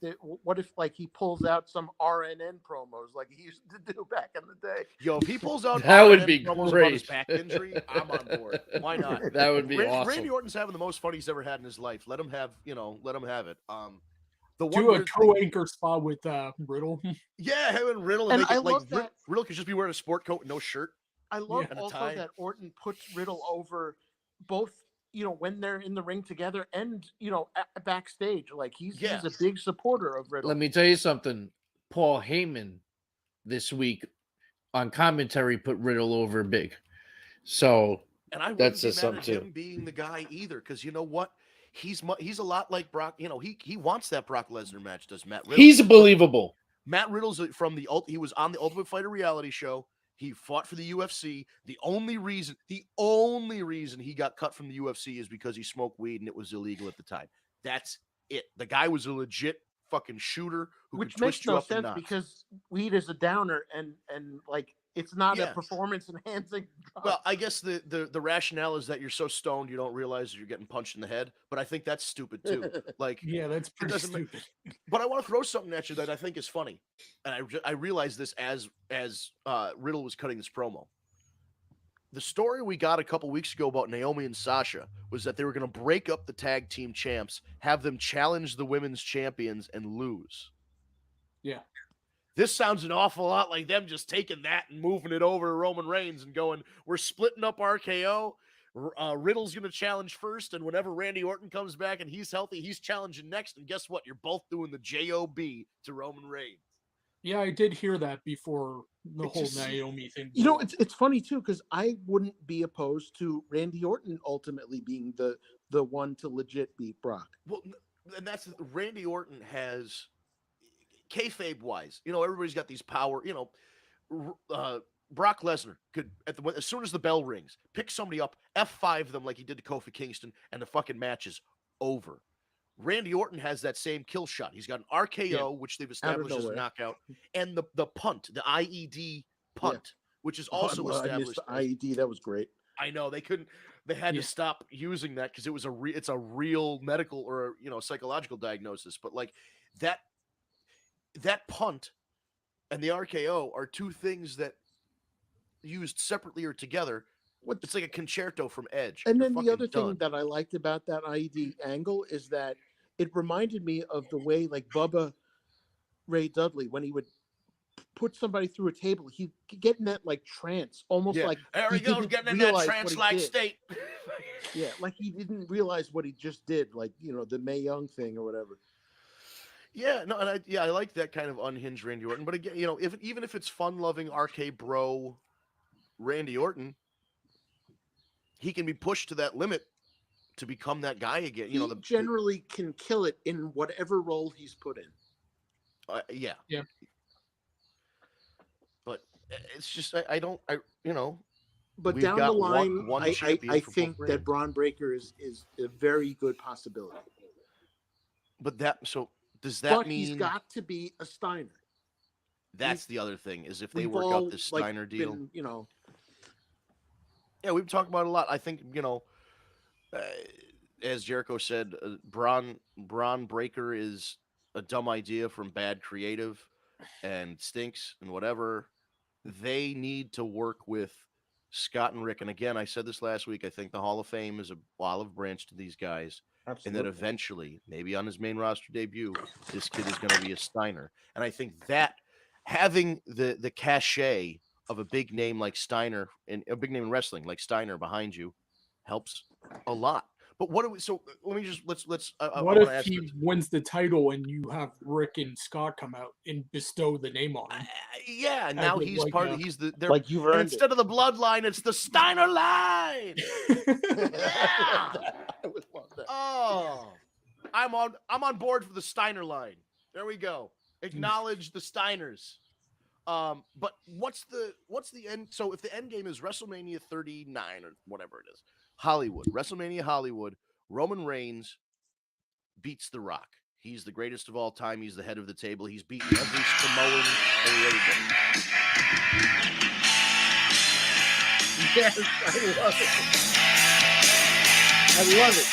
what if he pulls out some RNN promos like he used to do back in the day? Yo, if he pulls out That would RNN be promos about great. his back injury, I'm on board. Why not? that would be awesome. Randy Orton's having the most fun he's ever had in his life. Let him have it. The one Do a weird thing- co-anchor spot with Riddle. yeah, him and Riddle, And make I it, like love that- Riddle could just be wearing a sport coat, and no shirt. I love And a also tie. that Orton puts Riddle over both, when they're in the ring together and, backstage. Like he's Yeah. a big supporter of Riddle. Let me tell you something. Paul Heyman this week on commentary put Riddle over big. So And I wouldn't That's be just mad something at too. him being the guy either, because you know what? He's a lot like Brock. He wants that Brock Lesnar match. Does Matt Riddle? he's believable. Matt Riddle's from he was on the Ultimate Fighter reality show. He fought for the UFC. The only reason he got cut from the UFC is because he smoked weed and it was illegal at the time. That's it. The guy was a legit fucking shooter who Which can twist makes you no up in sense knots. because weed is a downer and like it's not Yeah. a performance enhancing drug. Well, I guess the rationale is that you're so stoned you don't realize you're getting punched in the head, but I think that's stupid too. Like, Yeah, that's pretty doesn't ma- stupid. but I want to throw something at you that I think is funny, and I realized this as Riddle was cutting this promo. The story we got a couple weeks ago about Naomi and Sasha was that they were going to break up the tag team champs, have them challenge the women's champions, and lose. Yeah. This sounds an awful lot like them just taking that and moving it over to Roman Reigns and going, we're splitting up RKO. Riddle's going to challenge first, and whenever Randy Orton comes back and he's healthy, he's challenging next. And guess what? You're both doing the JOB to Roman Reigns. Yeah, I did hear that before the It whole just- Naomi thing. You know, blew up. it's funny too because I wouldn't be opposed to Randy Orton ultimately being the one to legit beat Brock. Well, and that's Randy Orton has kayfabe wise. You know, everybody's got these power. You know, Brock Lesnar could as soon as the bell rings, pick somebody up, F5 them like he did to Kofi Kingston, and the fucking match is over. Randy Orton has that same kill shot. He's got an RKO, which they've established as a nowhere. knockout, and the punt, the IED punt, which is also I missed established. the IED. That was great. I know they couldn't. They had Yeah. to stop using that because it was it's a real medical or psychological diagnosis. But like that punt and the RKO are two things that used separately or together. What's It's like a concerto from Edge. And You're then the fucking other thing done. that I liked about that IED angle is that it reminded me of the way like Bubba Ray Dudley, when he would put somebody through a table, he'd get in that like trance, almost Yeah. like There he he goes, didn't getting in that realize what he trance-like did. state. Yeah, like he didn't realize what he just did, like the Mae Young thing or whatever. Yeah, no, and I like that kind of unhinged Randy Orton. But again, even if it's fun-loving RK Bro Randy Orton, he can be pushed to that limit to become that guy again. He generally can kill it in whatever role he's put in. Yeah. Yeah. But it's just I don't. But We've down the got line, one I champion for both think that brands. Braun Breaker is a very good possibility. But does that But mean he's got to be a Steiner. that's the other thing is if they We've work all, out this like, Steiner deal? been, Yeah, we've talked about it a lot. I think as Jericho said, Braun Breaker is a dumb idea from bad creative and stinks and whatever. They need to work with Scott and Rick. And again, I said this last week. I think the Hall of Fame is a olive branch to these guys. And that eventually, maybe on his main roster debut, this kid is going to be a Steiner. And I think that having the cachet of a big name like Steiner and a big name in wrestling like Steiner behind you helps a lot. But what do we? So let me just let's. I What wanna if ask he this. wins the title and you have Rick and Scott come out and bestow the name on him? Yeah, now would he's like part that. of. He's the. They're, like you've and earned instead of the bloodline, it's the Steiner line. I would love that. Oh, I'm on board for the Steiner line. There we go. Acknowledge the Steiners. But what's the end? So if the end game is WrestleMania 39 or whatever it is, WrestleMania Hollywood, Roman Reigns beats The Rock. He's the greatest of all time. He's the head of the table. He's beaten every Samoan and everybody. Yes, I love it. I love it.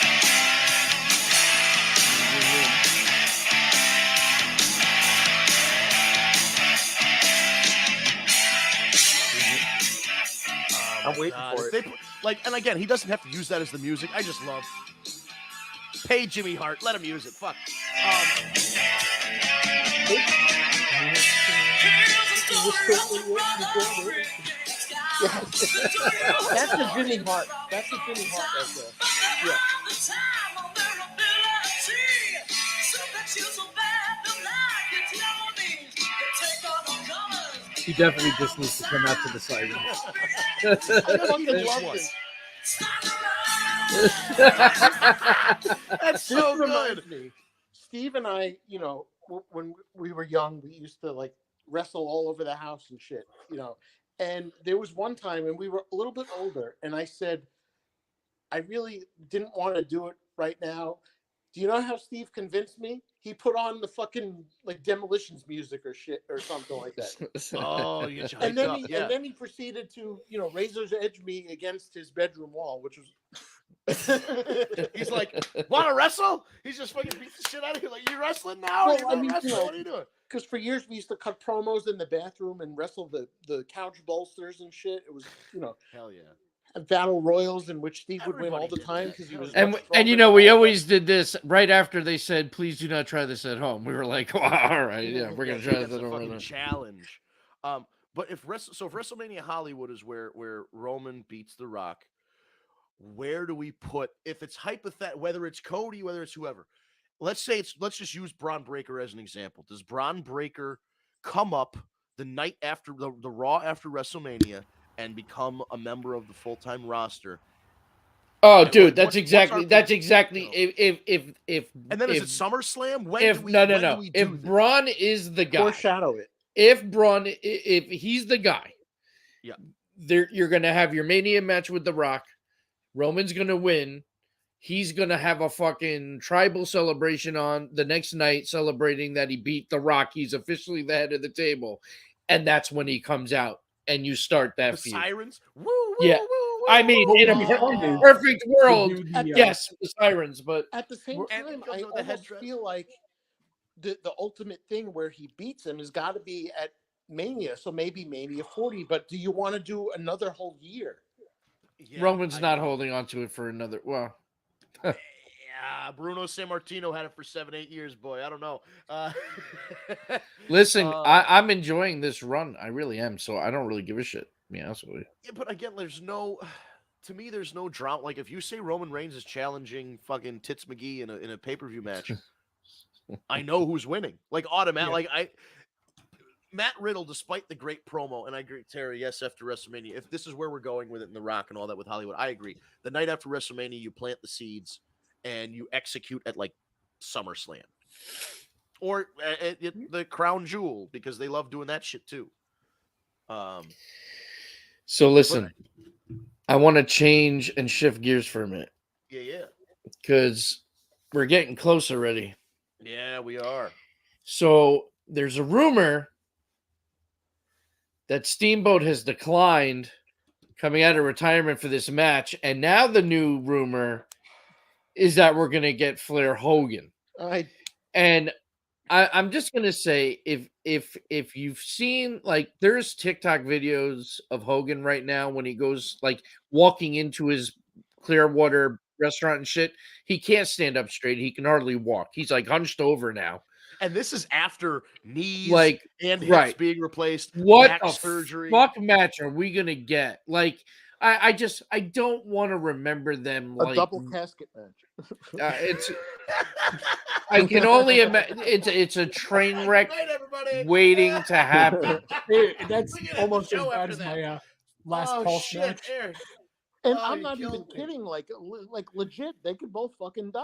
I'm waiting for If it. they and again, he doesn't have to use that as the music. I just love. Pay Jimmy Hart. Let him use it. Fuck. That's the Jimmy Hart. That's the Jimmy Hart right there. Yeah. He definitely just needs to come out to the side. I fucking love love this. this. That's so This reminds good. me. Steve and I, when we were young, we used to like wrestle all over the house and shit, And there was one time, and we were a little bit older, and I said, I really didn't want to do it right now. Do you know how Steve convinced me? he put on the fucking like Demolitions music or shit or something like that. Oh, you get you And hyped then up. he Yeah. and then he proceeded to, you know, razor's edge me against his bedroom wall, which was He's like, want to wrestle? He's just fucking beats the shit out of you. Like, you wrestling now? Well, You're I not mean, you wrestling? know, What are you doing? because for years we used to cut promos in the bathroom and wrestle the couch bolsters and shit. It was, you know, Hell yeah. battle royals in which Steve would win Everybody all the did time that. because he was And much and you stronger know than we all of always us. did this right after they said, "Please do not try this at home." We were like, well, "All right, yeah, we're gonna try That's this a at home." fucking right now." challenge. But if WrestleMania Hollywood is where Roman beats The Rock, where do we put, if it's hypothetical, whether it's Cody, whether it's whoever, let's just use Braun Breaker as an example. Does Braun Breaker come up the night after the Raw after WrestleMania and become a member of the full-time roster? Oh, And dude, what's that's our exactly you know? if And then is if, it SummerSlam? When if do we no when do no we if do this? Braun is the guy, Foreshadow it. if Braun if he's the guy, Yeah. there you're gonna have your Mania match with The Rock. Roman's gonna win. He's gonna have a fucking tribal celebration on the next night, celebrating that he beat The Rock. He's officially the head of the table, and that's when he comes out, and you start that The feud. sirens? Woo, woo, Yeah. woo, woo, I mean, woo, in woo. a perfect world, Do the, yes, the sirens, but At the same And he time, comes I with the almost headdress. feel like the ultimate thing where he beats him has got to be at Mania. So maybe Mania 40. But do you want to do another whole year? Yeah, Roman's I not know. holding on to it for another. Well, Yeah, Bruno Sammartino had it for 7-8 years, boy. I don't know. listen, Uh, I'm enjoying this run. I really am. So I don't really give a shit. To be honest with you. yeah, but again, there's no. To me, there's no drama. Like if you say Roman Reigns is challenging fucking Tits McGee in a pay-per-view match, I know who's winning. Like automatic. Yeah. Like Matt Riddle, despite the great promo, and I agree, Terry, yes, after WrestleMania, if this is where we're going with it in The Rock and all that with Hollywood, I agree. The night after WrestleMania, you plant the seeds and you execute at like SummerSlam or at the Crown Jewel because they love doing that shit too. So listen, I want to change and shift gears for a minute Yeah. because we're getting close already. Yeah, we are. So there's a rumor that Steamboat has declined coming out of retirement for this match, and now the new rumor is that we're going to get Flair Hogan. And I'm just gonna say, if you've seen, like, there's TikTok videos of Hogan right now when he goes like walking into his Clearwater restaurant and shit, he can't stand up straight. He can hardly walk. He's like hunched over now. And this is after knees Like, and hips right. being replaced, What back the surgery. fuck match are we gonna get? Like, I don't want to remember them A like double casket match. it's. I can only imagine it's a train wreck Good night, everybody. waiting to happen. That's We gotta almost as show bad after as that. my last Oh pulse shit, match. Aaron. And Oh, I'm you not even killed me. kidding. Like legit, they could both fucking die.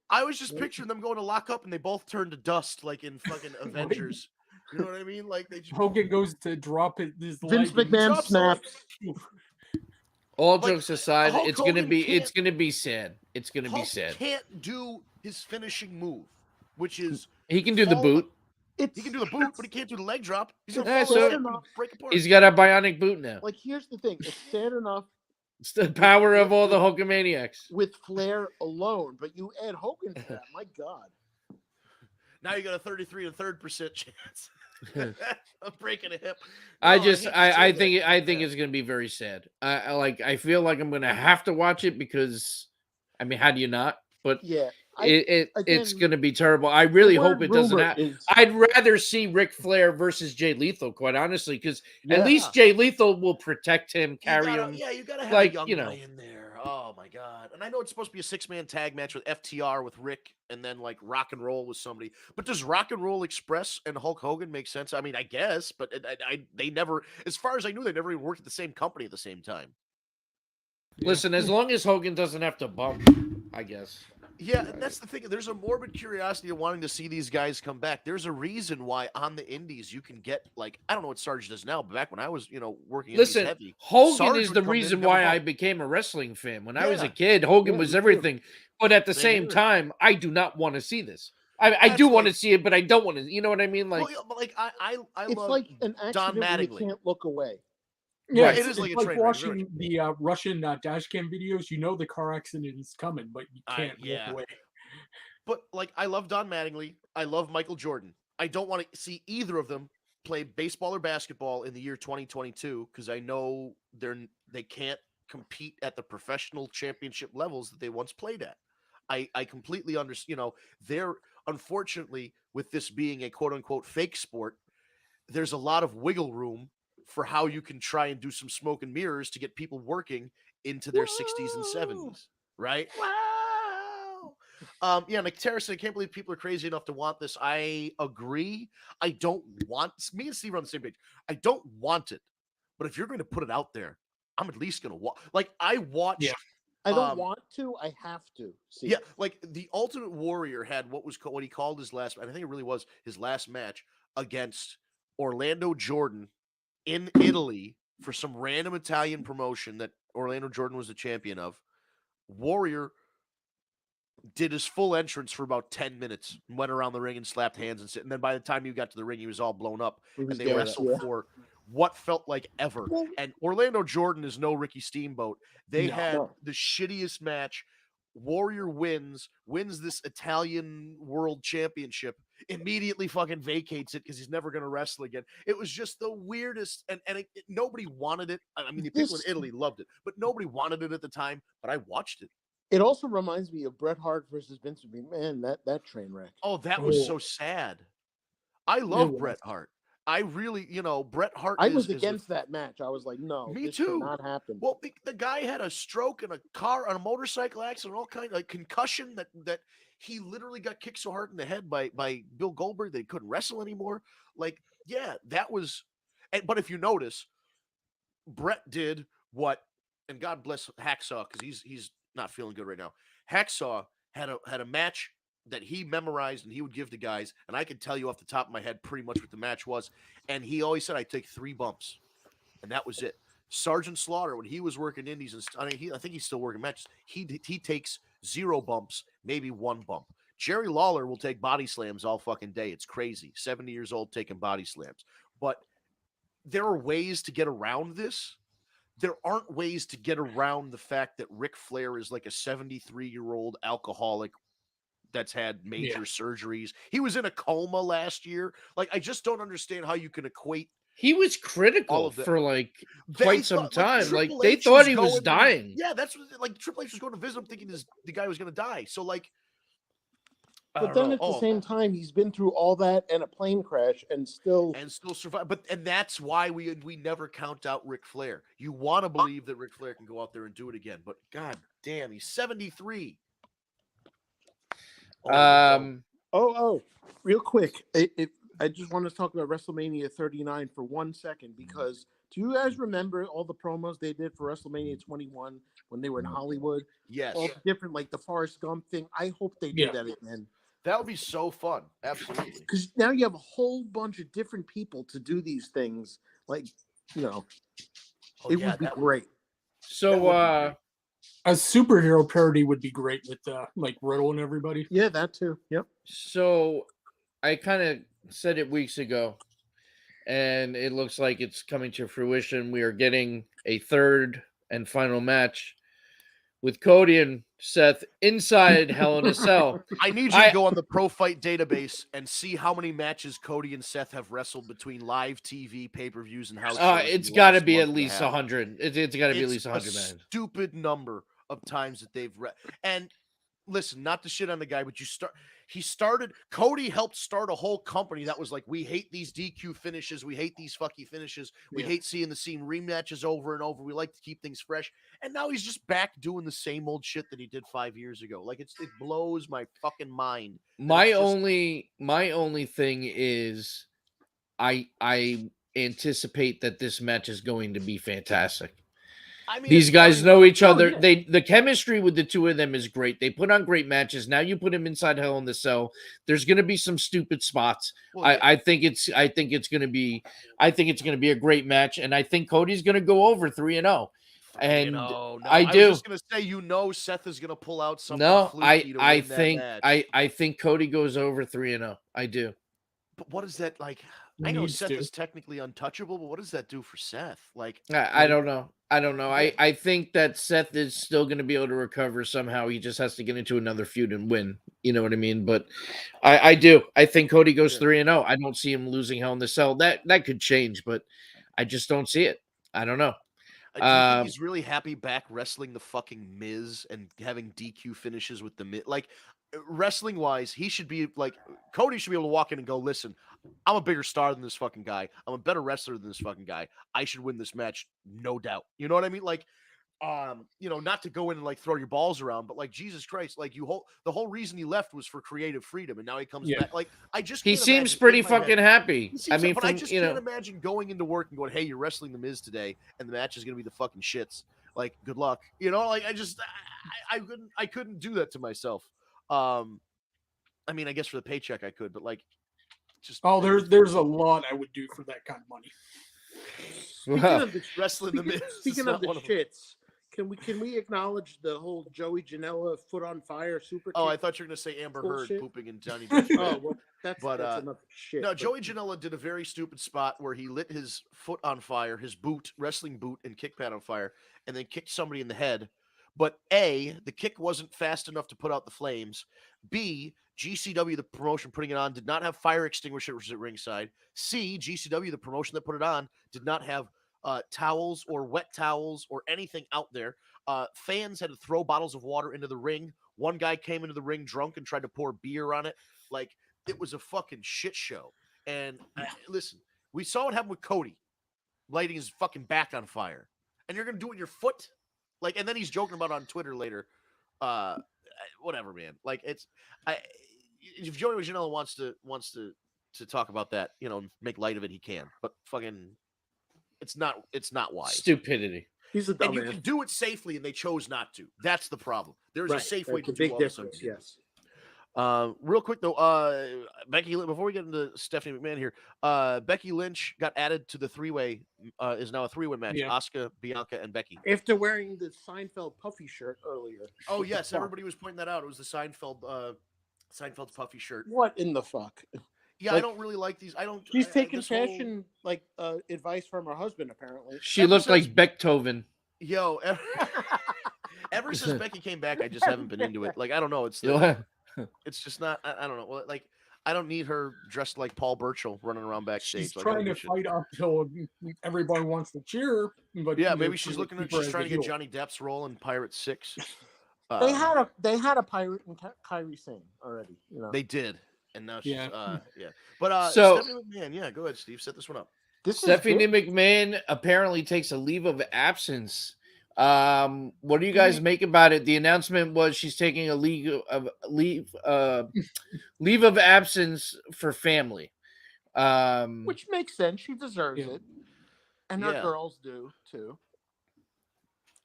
I was just picturing them going to lock up and they both turn to dust like in fucking Avengers. You know what I mean? Like they just Hogan goes to drop his Vince leg. and he McMahon drops the leg. snaps. All Like, jokes aside, Hulk it's gonna Hogan be can't- sad. It's gonna be Hulk sad. can't do his finishing move, which is He can do the fall- boot. It's, he can do the boot, but he can't do the leg drop. He's gonna Yeah, fall so- asleep and break apart. He's got a bionic boot now. like here's the thing. It's sad enough It's the power of all the Hulkamaniacs. with Flair alone, but you add Hogan to that. My God. Now you got a 33% chance of breaking a hip. I No, just hate to I say think that. I think Yeah. it's gonna be very sad. I feel like I'm gonna have to watch it because I mean, how do you not? But Yeah. it's again, gonna be terrible. I really the hope word it doesn't rumor happen. is- I'd rather see Ric Flair versus Jay Lethal, quite honestly, because Yeah. at least Jay Lethal will protect him, You carry gotta- him. Yeah, you gotta have like, a young you know. guy in there. Oh my god! And I know it's supposed to be a 6-man tag match with FTR with Rick, and then like Rock and Roll with somebody. But does Rock and Roll Express and Hulk Hogan make sense? I mean, I guess, but they never, as far as I knew, they never even worked at the same company at the same time. Listen, as long as Hogan doesn't have to bump, I guess. Yeah, and that's the thing. There's a morbid curiosity of wanting to see these guys come back. There's a reason why on the indies you can get like I don't know what Sarge does now, but back when I was working indies Listen, heavy, Hogan Sarge is would the come in reason and never why I bump. became a wrestling fan. When I was a Yeah. kid, Hogan Yeah, was me too. everything. But at the Same same here. time, I do not want to see this. I do That's want to like- see it, but I don't want to. You know what I mean? Like, Well, yeah, but like I It's love like an Don accident where you Mattingly. can't look away. Yeah, Right. It is like a it's train wreck, watching the Russian dash cam videos. You know the car accident is coming, but you can't yeah. look away. But like I love Don Mattingly. I love Michael Jordan. I don't want to see either of them play baseball or basketball in the year 2022 because I know they can't compete at the professional championship levels that they once played at. I completely understand. You know, they're unfortunately with this being a quote unquote fake sport, there's a lot of wiggle room for how you can try and do some smoke and mirrors to get people working into their 60s and 70s, right? Wow. Yeah, like Tara said, I can't believe people are crazy enough to want this. I agree. I don't want me and Steve are on the same page. I don't want it, but if you're going to put it out there, I'm at least going to watch. Like I watched. Yeah. I don't Um, want to. I have to. See. Yeah, like the Ultimate Warrior had what he called his last. And I think it really was his last match against Orlando Jordan in Italy for some random Italian promotion that Orlando Jordan was the champion of. Warrior did his full entrance for about 10 minutes, went around the ring and slapped hands and sit. And then by the time he got to the ring, he was all blown up. It was And they good, wrestled yeah. for what felt like ever. And Orlando Jordan is no Ricky Steamboat. They No. had No. the shittiest match. Warrior wins this Italian World Championship, immediately fucking vacates it because he's never going to wrestle again. It was just the weirdest, and nobody wanted it. I mean, the people in This- Italy loved it, but nobody wanted it at the time. But I watched it. It also reminds me of Bret Hart versus Vince McMahon. That train wreck. Oh, that was Oh. so sad. I love was. Bret Hart. I really, Bret Hart. I is, was is a- against that match. I was like, no, Me this too. cannot happen. Well, the guy had a stroke and a motorcycle accident, all kind of like concussion that he literally got kicked so hard in the head by Bill Goldberg that he couldn't wrestle anymore. Like, yeah, that was. But if you notice, Brett did what, and God bless Hacksaw because he's not feeling good right now. Hacksaw had a match that he memorized and he would give to guys, and I can tell you off the top of my head pretty much what the match was. And he always said, "I take 3 bumps," and that was it. Sergeant Slaughter, when he was working indies, and I think he's still working matches. He takes 0 bumps, maybe 1 bump. Jerry Lawler will take body slams all fucking day. It's crazy. 70 years old taking body slams. But there are ways to get around this. There aren't ways to get around the fact that Ric Flair is like a 73-year-old alcoholic that's had major surgeries. He was in a coma last year. Like, I just don't understand how you can equate. he was All critical of that. for like They quite some thought, time. Like, Triple they H thought he was going to- dying. Yeah, that's what, like Triple H was going to visit him thinking the guy was going to die. So like, I But don't then know. at the same time, he's been through all that and a plane crash and still. and still survive. And that's why we never count out Ric Flair. You want to believe that Ric Flair can go out there and do it again, but god damn, he's 73. Oh, Um, Real quick, I just want to talk about WrestleMania 39 for 1 second because do you guys remember all the promos they did for WrestleMania 21 when they were in Hollywood? yes, All the different, like the Forrest Gump thing. I hope they do Yeah. that again that would be so fun. Absolutely. because now you have a whole bunch of different people to do these things. Like, Oh, it yeah, would be that great. so would be great. A superhero parody would be great with like Riddle and everybody. Yeah, that too. Yep. So I kind of said it weeks ago, and it looks like it's coming to fruition. We are getting a third and final match with Cody and Seth inside Hell in a Cell. I need you to go on the Pro Fight database and see how many matches Cody and Seth have wrestled between live TV, pay-per-views, and house shows. in It's the got to last be month at and a least half. 100. It's got to be at least It's 100, a man. stupid number of times that they've and listen, not to shit on the guy, but Cody helped start a whole company that was like, we hate these DQ finishes, we hate these fucky finishes, we Yeah. hate seeing the same rematches over and over, we like to keep things fresh, and now he's just back doing the same old shit that he did 5 years ago. Like, it blows my fucking mind. My it's just- only thing is I anticipate that this match is going to be fantastic. I mean, These it's guys already- know each Oh, other. yeah. The chemistry with the two of them is great. They put on great matches. Now you put them inside Hell in the Cell. There's going to be some stupid spots. Well, yeah. I think it's going to be a great match, and I think Cody's going to go over 3-0. And No, I was do. just gonna say, Seth is gonna pull out something No, fluky to win that match. I think Cody goes over 3-0. I do. But what is that like? He I know needs Seth to. is technically untouchable, but what does that do for Seth? Like, I don't know. I don't know. Yeah. I think that Seth is still going to be able to recover somehow. He just has to get into another feud and win. You know what I mean? But I do. I think Cody goes Yeah. 3-0. I don't see him losing Hell in the Cell. That could change, but I just don't see it. I don't know. do you think he's really happy back wrestling the fucking Miz and having DQ finishes with the Miz? Like, wrestling wise, he should be like Cody should be able to walk in and go, listen, I'm a bigger star than this fucking guy. I'm a better wrestler than this fucking guy. I should win this match, no doubt. You know what I mean? Like, not to go in and like throw your balls around, but like Jesus Christ, like the whole reason he left was for creative freedom, and now he comes Yeah. back. Like, I just He can't seems imagine pretty in my head- fucking happy. He seems I mean, but I from just you can't know, imagine going into work and going, "Hey, you're wrestling the Miz today, and the match is going to be the fucking shits." Like, good luck. Like I couldn't do that to myself. I mean, I guess for the paycheck I could, but like, just Oh, there's a lot I would do for that kind of money. Speaking Well, of the wrestling the Miz. Speaking is of not the one them. shits, can we acknowledge the whole Joey Janela foot on fire super? Oh, I kick? thought you were going to say Amber Bullshit. Heard pooping in Johnny Depp's Oh bed. well, that's But, another shit. No, but- Joey Janela did a very stupid spot where he lit his foot on fire, his boot, wrestling boot, and kick pad on fire, and then kicked somebody in the head. But A, the kick wasn't fast enough to put out the flames. B, GCW, the promotion putting it on, did not have fire extinguishers at ringside. C, GCW, the promotion that put it on, did not have towels or wet towels or anything out there. Fans had to throw bottles of water into the ring. One guy came into the ring drunk and tried to pour beer on it. Like, it was a fucking shit show. And listen, we saw what happened with Cody lighting his fucking back on fire. And you're going to do it with your foot? Like, and then he's joking about it on Twitter later. Whatever, man. Like, if Joey Janela wants to talk about that, and make light of it, he can. But fucking, it's not wise. stupidity. He's a And you dumbass. can do it safely, and they chose not to. That's the problem. There's a Right, safe way that's to a do big all this difference. stuff. Yes. Real quick though, Becky, before we get into Stephanie McMahon here, Becky Lynch got added to the three-way, is now a three-way match. Yeah. Asuka, Bianca, and Becky. After wearing the Seinfeld puffy shirt earlier. Oh What the yes, fuck? everybody was pointing that out. It was the Seinfeld's puffy shirt. What in the fuck? Yeah, I Like, don't really like these. I don't. She's I- taking this whole- fashion advice from her husband, apparently. She Ever looked like since- Beethoven. Yo, ever since Becky came back, I just haven't been into it. Like, I don't know. It's just not. I don't know. Well, like, I don't need her dressed like Paul Burchill running around backstage. She's Like, I trying don't to give a shit. fight uphill. Everybody wants to cheer, but Yeah, they're maybe she's trying looking. keep her She's as trying a to get heel. Johnny Depp's role in Pirate 6. They had a pirate in Kyrie Sane already. They did, and now she's Yeah. yeah. But So- Stephanie McMahon, yeah, go ahead, Steve. Set this one up. This is Stephanie good. McMahon apparently takes a leave of absence. What do you guys make about it? The announcement was she's taking a leave of absence for family. Which makes sense. She deserves Yeah. it, and her Yeah. girls do too.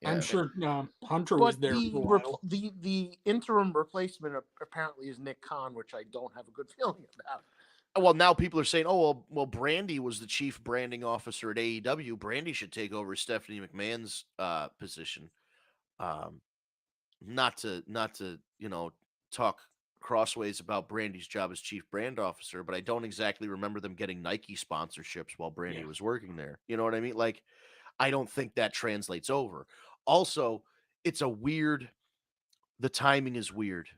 I'm yeah. sure Hunter was But there the for a while. the interim replacement apparently is Nick Khan, which I don't have a good feeling about. Well, now people are saying, "Oh, well, Brandy was the chief branding officer at AEW. Brandy should take over Stephanie McMahon's position." Not to talk crossways about Brandy's job as chief brand officer, but I don't exactly remember them getting Nike sponsorships while Brandy Yeah. was working there. You know what I mean? Like, I don't think that translates over. Also, it's a weird. The timing is weird.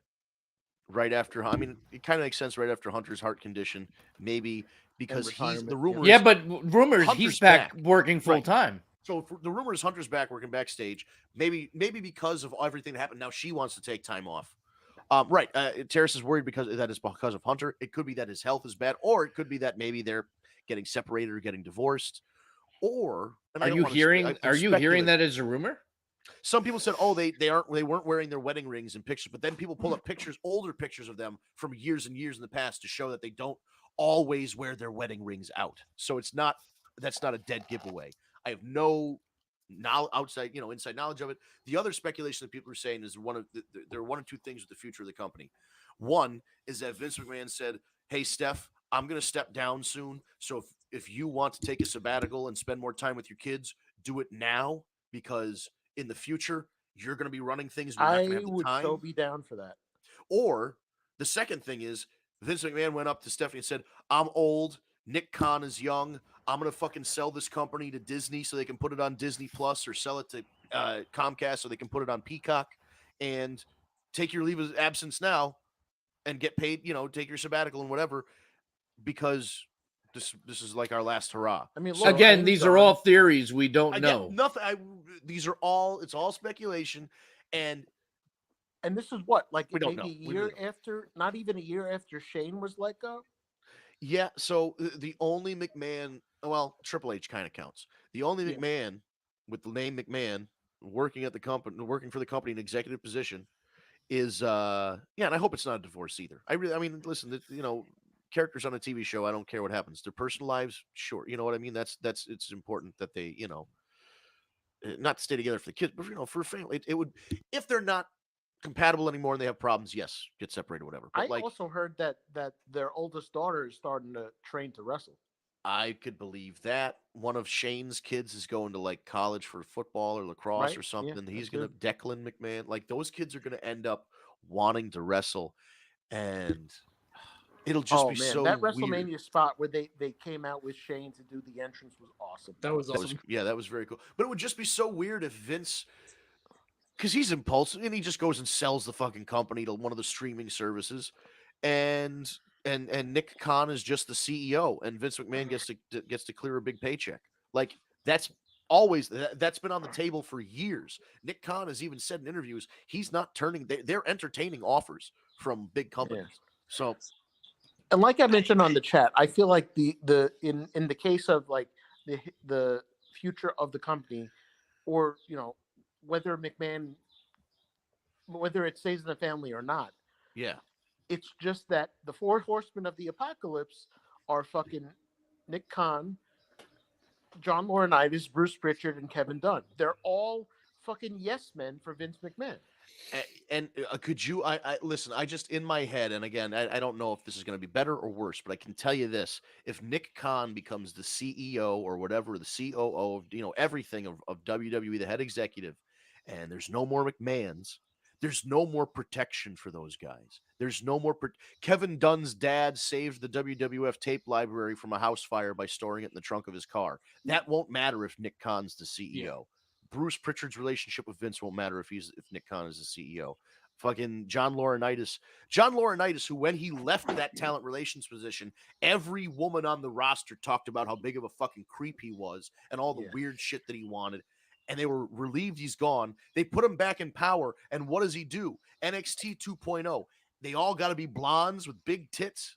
Right after, I mean, it kind of makes sense right after Hunter's heart condition, maybe because the retirement, rumor Yeah, is, but rumors Hunter's he's back back. working full Right. time. so the rumor is Hunter's back working backstage. Maybe because of everything that happened, now she wants to take time off. Right. Terrace is worried because of Hunter. It could be that his health is bad, or it could be that maybe they're getting separated or getting divorced. Or and I Are don't you wanna hearing? I'm Are you hearing speculating. that as a rumor? Some people said, "Oh, they weren't wearing their wedding rings in pictures," but then people pull up pictures, older pictures of them from years and years in the past to show that they don't always wear their wedding rings out. So that's not a dead giveaway. I have no inside knowledge of it. The other speculation that people are saying is there are one or two things with the future of the company. One is that Vince McMahon said, "Hey, Steph, I'm going to step down soon. So if you want to take a sabbatical and spend more time with your kids, do it now, because in the future, you're going to be running things. And you're not going to I have the would time. so be down for that. Or the second thing is Vince McMahon went up to Stephanie and said, I'm old. Nick Khan is young. I'm going to fucking sell this company to Disney so they can put it on Disney Plus or sell it to Comcast so they can put it on Peacock and take your leave of absence now and get paid, take your sabbatical and whatever, because this is like our last hurrah. I mean, So, look, Again, I'm these done. are all theories. We don't I know. get nothing. These are all, it's all speculation. And this is what, like We don't maybe know. a We year really don't. after, not even a year after Shane was let go. Yeah, so the only McMahon, well, Triple H kind of counts. The only Yeah. McMahon with the name McMahon working at the company, working for the company in executive position is and I hope it's not a divorce either. I mean, listen, characters on a TV show, I don't care what happens. Their personal lives, sure, you know what I mean? That's it's important that they, not to stay together for the kids, but for a family, it would, if they're not compatible anymore and they have problems, yes, get separated, whatever. But I also heard that their oldest daughter is starting to train to wrestle. I could believe that. One of Shane's kids is going to like college for football or lacrosse Right, or something. yeah, He's that's going to Declan McMahon. Like those kids are going to end up wanting to wrestle, and it'll just be so that weird. WrestleMania spot where they came out with Shane to do the entrance was awesome. That was That was, awesome. yeah, that was very cool. But it would just be so weird if Vince, because he's impulsive and he just goes and sells the fucking company to one of the streaming services, and Nick Khan is just the CEO, and Vince McMahon gets to clear a big paycheck. Like that's always that's been on the table for years. Nick Khan has even said in interviews he's not turning. They're entertaining offers from big companies. So, And like I mentioned on the chat, I feel like in the case of like the future of the company, or whether it stays in the family or not, yeah, it's just that the four horsemen of the apocalypse are fucking Nick Khan, John Laurinaitis, Bruce Pritchard, and Kevin Dunn. They're all fucking yes men for Vince McMahon. and could you? I listen. I just in my head, and again, I don't know if this is going to be better or worse, but I can tell you this: if Nick Khan becomes the CEO or whatever, the COO of everything of WWE, the head executive, and there's no more McMahons, there's no more protection for those guys. There's no more. Kevin Dunn's dad saved the WWF tape library from a house fire by storing it in the trunk of his car. That won't matter if Nick Khan's the CEO. Yeah. Bruce Pritchard's relationship with Vince won't matter if Nick Khan is the CEO. Fucking John Laurinaitis, who when he left that talent relations position, every woman on the roster talked about how big of a fucking creep he was and all the weird shit that he wanted. And they were relieved he's gone. They put him back in power. And what does he do? NXT 2.0. They all got to be blondes with big tits,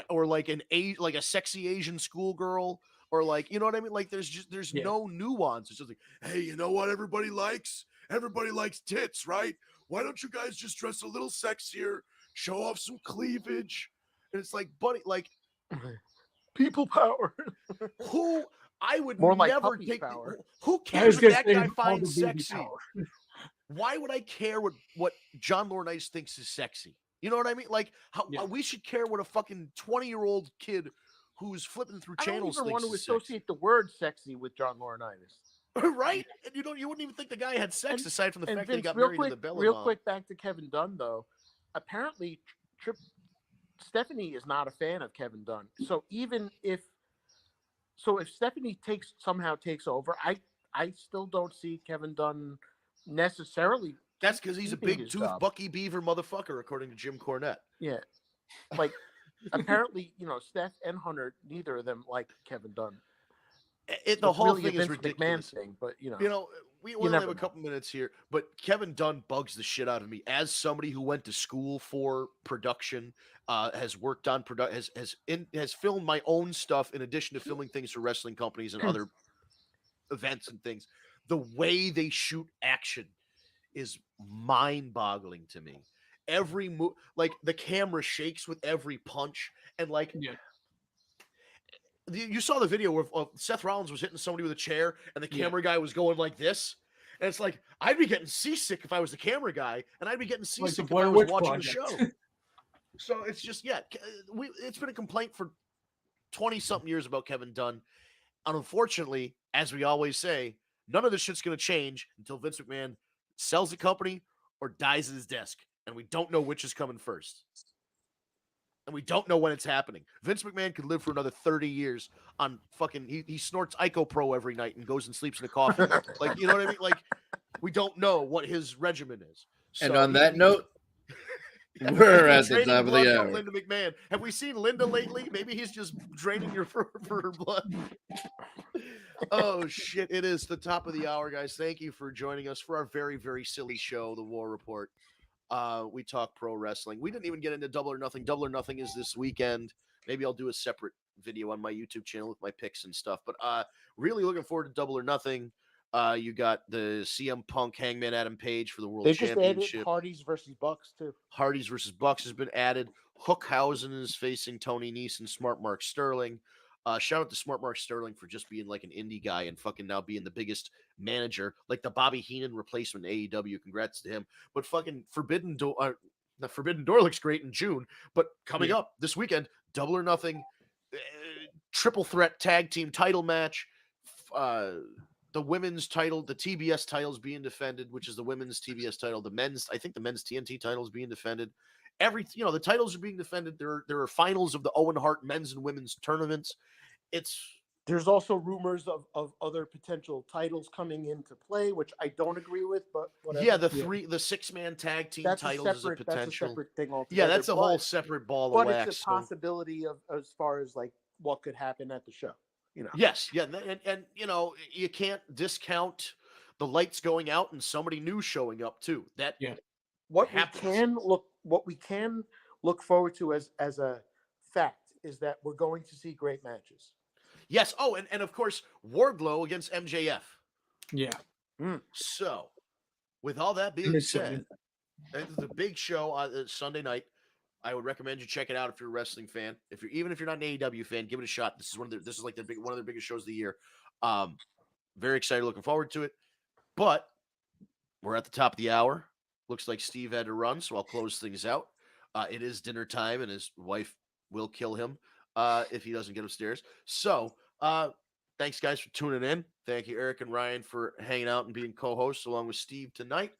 or like a sexy Asian schoolgirl. Or like, you know what I mean? Like there's no nuance. It's just like, hey, you know what everybody likes? Everybody likes tits, right? Why don't you guys just dress a little sexier, show off some cleavage? And it's like, buddy, like people power. who I would More like never puppy take. power. Who I was cares what gonna that say guy it's called finds the baby sexy? power. Why would I care what John Laurinaitis thinks is sexy? You know what I mean? Like how we should care what a fucking 20-year-old kid who's flipping through I don't channels even want thinks to is sexy. associate the word sexy with John Laurinaitis. Right? And you wouldn't even think the guy had sex aside from the fact that he Vince, got married to the Bella real mom. quick, back to Kevin Dunn though. Apparently, Stephanie is not a fan of Kevin Dunn. So if Stephanie somehow takes over, I still don't see Kevin Dunn necessarily. That's because he's a keeping big his tooth job. Bucky Beaver motherfucker, according to Jim Cornette. Yeah, like apparently, Steph and Hunter, neither of them like Kevin Dunn. The It's whole really a thing is Vince ridiculous. McMahon thing, but we only never have a know. couple minutes here, but Kevin Dunn bugs the shit out of me. As somebody who went to school for production, has worked on has filmed my own stuff in addition to filming things for wrestling companies and other events and things. The way they shoot action is mind-boggling to me. Every move, like the camera shakes with every punch, and like you saw the video where Seth Rollins was hitting somebody with a chair, and the camera guy was going like this. And it's like, I'd be getting seasick if I was the camera guy, and I'd be getting seasick if I was watching the show. So it's just, it's been a complaint for 20-something years about Kevin Dunn. And unfortunately, as we always say, None of this shit's going to change until Vince McMahon sells the company or dies at his desk. And we don't know which is coming first. And we don't know when it's happening. Vince McMahon could live for another 30 years on fucking, he snorts IcoPro every night and goes and sleeps in a coffin. Like, you know what I mean? Like, we don't know what his regimen is. And So on that note, we're at the top of the hour. Linda McMahon. Have we seen Linda lately? Maybe he's just draining her for her blood. Oh shit! It is the top of the hour, guys. Thank you for joining us for our very, very silly show, The War Report. We talk pro wrestling. We didn't even get into Double or Nothing. Double or Nothing is this weekend. Maybe I'll do a separate video on my YouTube channel with my picks and stuff. But really looking forward to Double or Nothing. You got the CM Punk Hangman Adam Page for the World They just added Championship. Hardys versus Bucks too. Hardys versus Bucks has been added. Hookhausen is facing Tony Nese and Smart Mark Sterling. Shout out to Smart Mark Sterling for just being like an indie guy and fucking now being the biggest manager, like the Bobby Heenan replacement in AEW. Congrats to him. But fucking Forbidden Door looks great in June. But coming up this weekend, Double or Nothing, triple threat tag team title match. The women's title, the TBS title is being defended, which is the women's TBS title. The men's, I think the men's TNT title is being defended. The titles are being defended. There are finals of the Owen Hart men's and women's tournaments. There's also rumors of other potential titles coming into play, which I don't agree with, but whatever. Yeah, the 6-man tag team titles is a potential. That's a separate thing altogether. Yeah, that's a whole separate ball of wax. But it's a possibility of as far as like what could happen at the show. You know. Yes, yeah, and you can't discount the lights going out and somebody new showing up too. That What happens. we can look forward to as a fact is that we're going to see great matches. Yes. Oh, and of course, Wardlow against MJF. Yeah. So, with all that being said, this is a big show on Sunday night. I would recommend you check it out if you're a wrestling fan. Even if you're not an AEW fan, give it a shot. This is one of their biggest shows of the year. Very excited, looking forward to it. But we're at the top of the hour. Looks like Steve had to run, so I'll close things out. It is dinner time, and his wife will kill him if he doesn't get upstairs. So, thanks, guys, for tuning in. Thank you, Eric and Ryan, for hanging out and being co-hosts along with Steve tonight.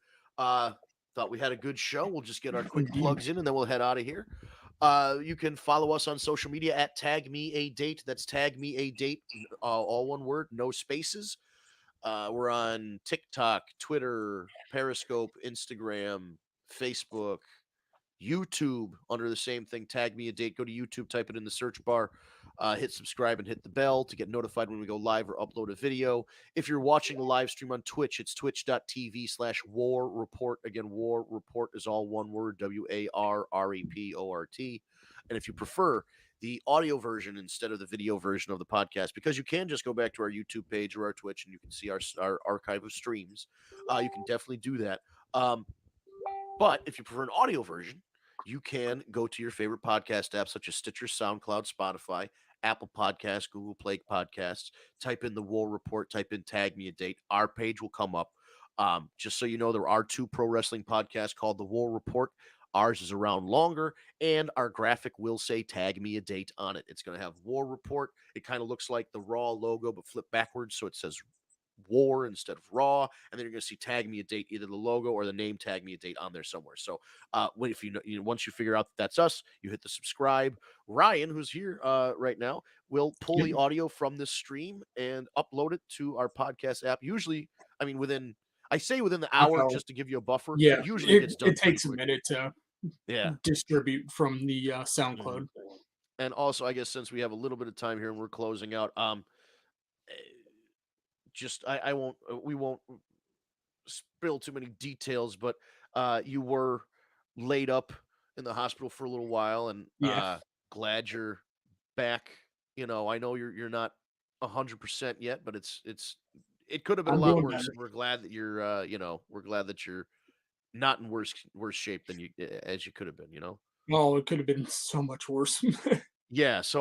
Thought we had a good show. We'll just get our quick plugs in, and then we'll head out of here. You can follow us on social media at Tag Me A Date. That's Tag Me A Date, all one word, no spaces. We're on TikTok, Twitter, Periscope, Instagram, Facebook, YouTube under the same thing. Tag Me A Date. Go to YouTube, type it in the search bar, hit subscribe and hit the bell to get notified when we go live or upload a video. If you're watching the live stream on Twitch, it's twitch.tv/War Report. Again, War Report is all one word, WARREPORT. And if you prefer the audio version instead of the video version of the podcast, because you can just go back to our YouTube page or our Twitch and you can see our archive of streams, you can definitely do that. But if you prefer an audio version, you can go to your favorite podcast apps such as Stitcher, SoundCloud, Spotify, Apple Podcasts, Google Play Podcasts. Type in the War Report, type in Tag Me A Date. Our page will come up. Just so you know, there are 2 pro wrestling podcasts called the War Report. Ours is around longer, and our graphic will say Tag Me A Date on it. It's going to have War Report. It kind of looks like the Raw logo, but flipped backwards, so it says War instead of Raw, and then you're going to see Tag Me A Date, either the logo or the name Tag Me A Date on there somewhere. So if once you figure out that that's us, you hit the subscribe. Ryan, who's here right now, will pull the audio from this stream and upload it to our podcast app. Usually, within the hour, just to give you a buffer. Yeah, usually it gets done. It takes a quick. minute to distribute from the SoundCloud. And also, I guess since we have a little bit of time here and we're closing out, we won't spill too many details, but you were laid up in the hospital for a little while, and glad you're back. I know you're not 100% yet, but it could have been a lot worse. And we're glad that you're we're glad that you're not in worse shape than as you could have been. Well, it could have been so much worse. Yeah. So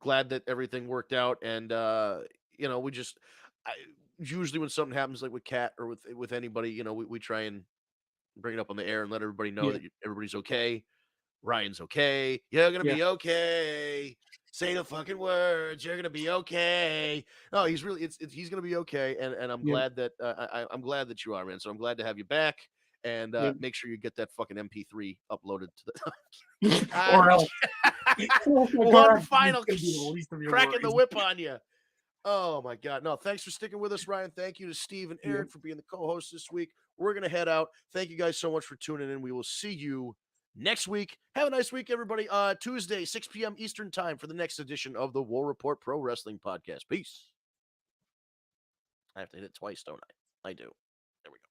glad that everything worked out, and usually when something happens like with Kat or with anybody, we try and bring it up on the air and let everybody know that everybody's okay. Ryan's okay. You're gonna Yeah. be okay. Say the fucking words. You're gonna be okay. No, he's really. He's gonna be okay. And I'm Yeah. glad that I'm glad that you are, man. So I'm glad to have you back. And Yeah. make sure you get that fucking MP3 uploaded to the. Or else. Oh my One God, final it's gonna be the least of your cracking the worries. whip on you. Oh my God. No, thanks for sticking with us, Ryan. Thank you to Steve and Yeah. Aaron for being the co-hosts this week. We're going to head out. Thank you guys so much for tuning in. We will see you next week. Have a nice week, everybody. Tuesday, 6 p.m. Eastern time for the next edition of the War Report Pro Wrestling Podcast. Peace. I have to hit it twice, don't I? I do. There we go.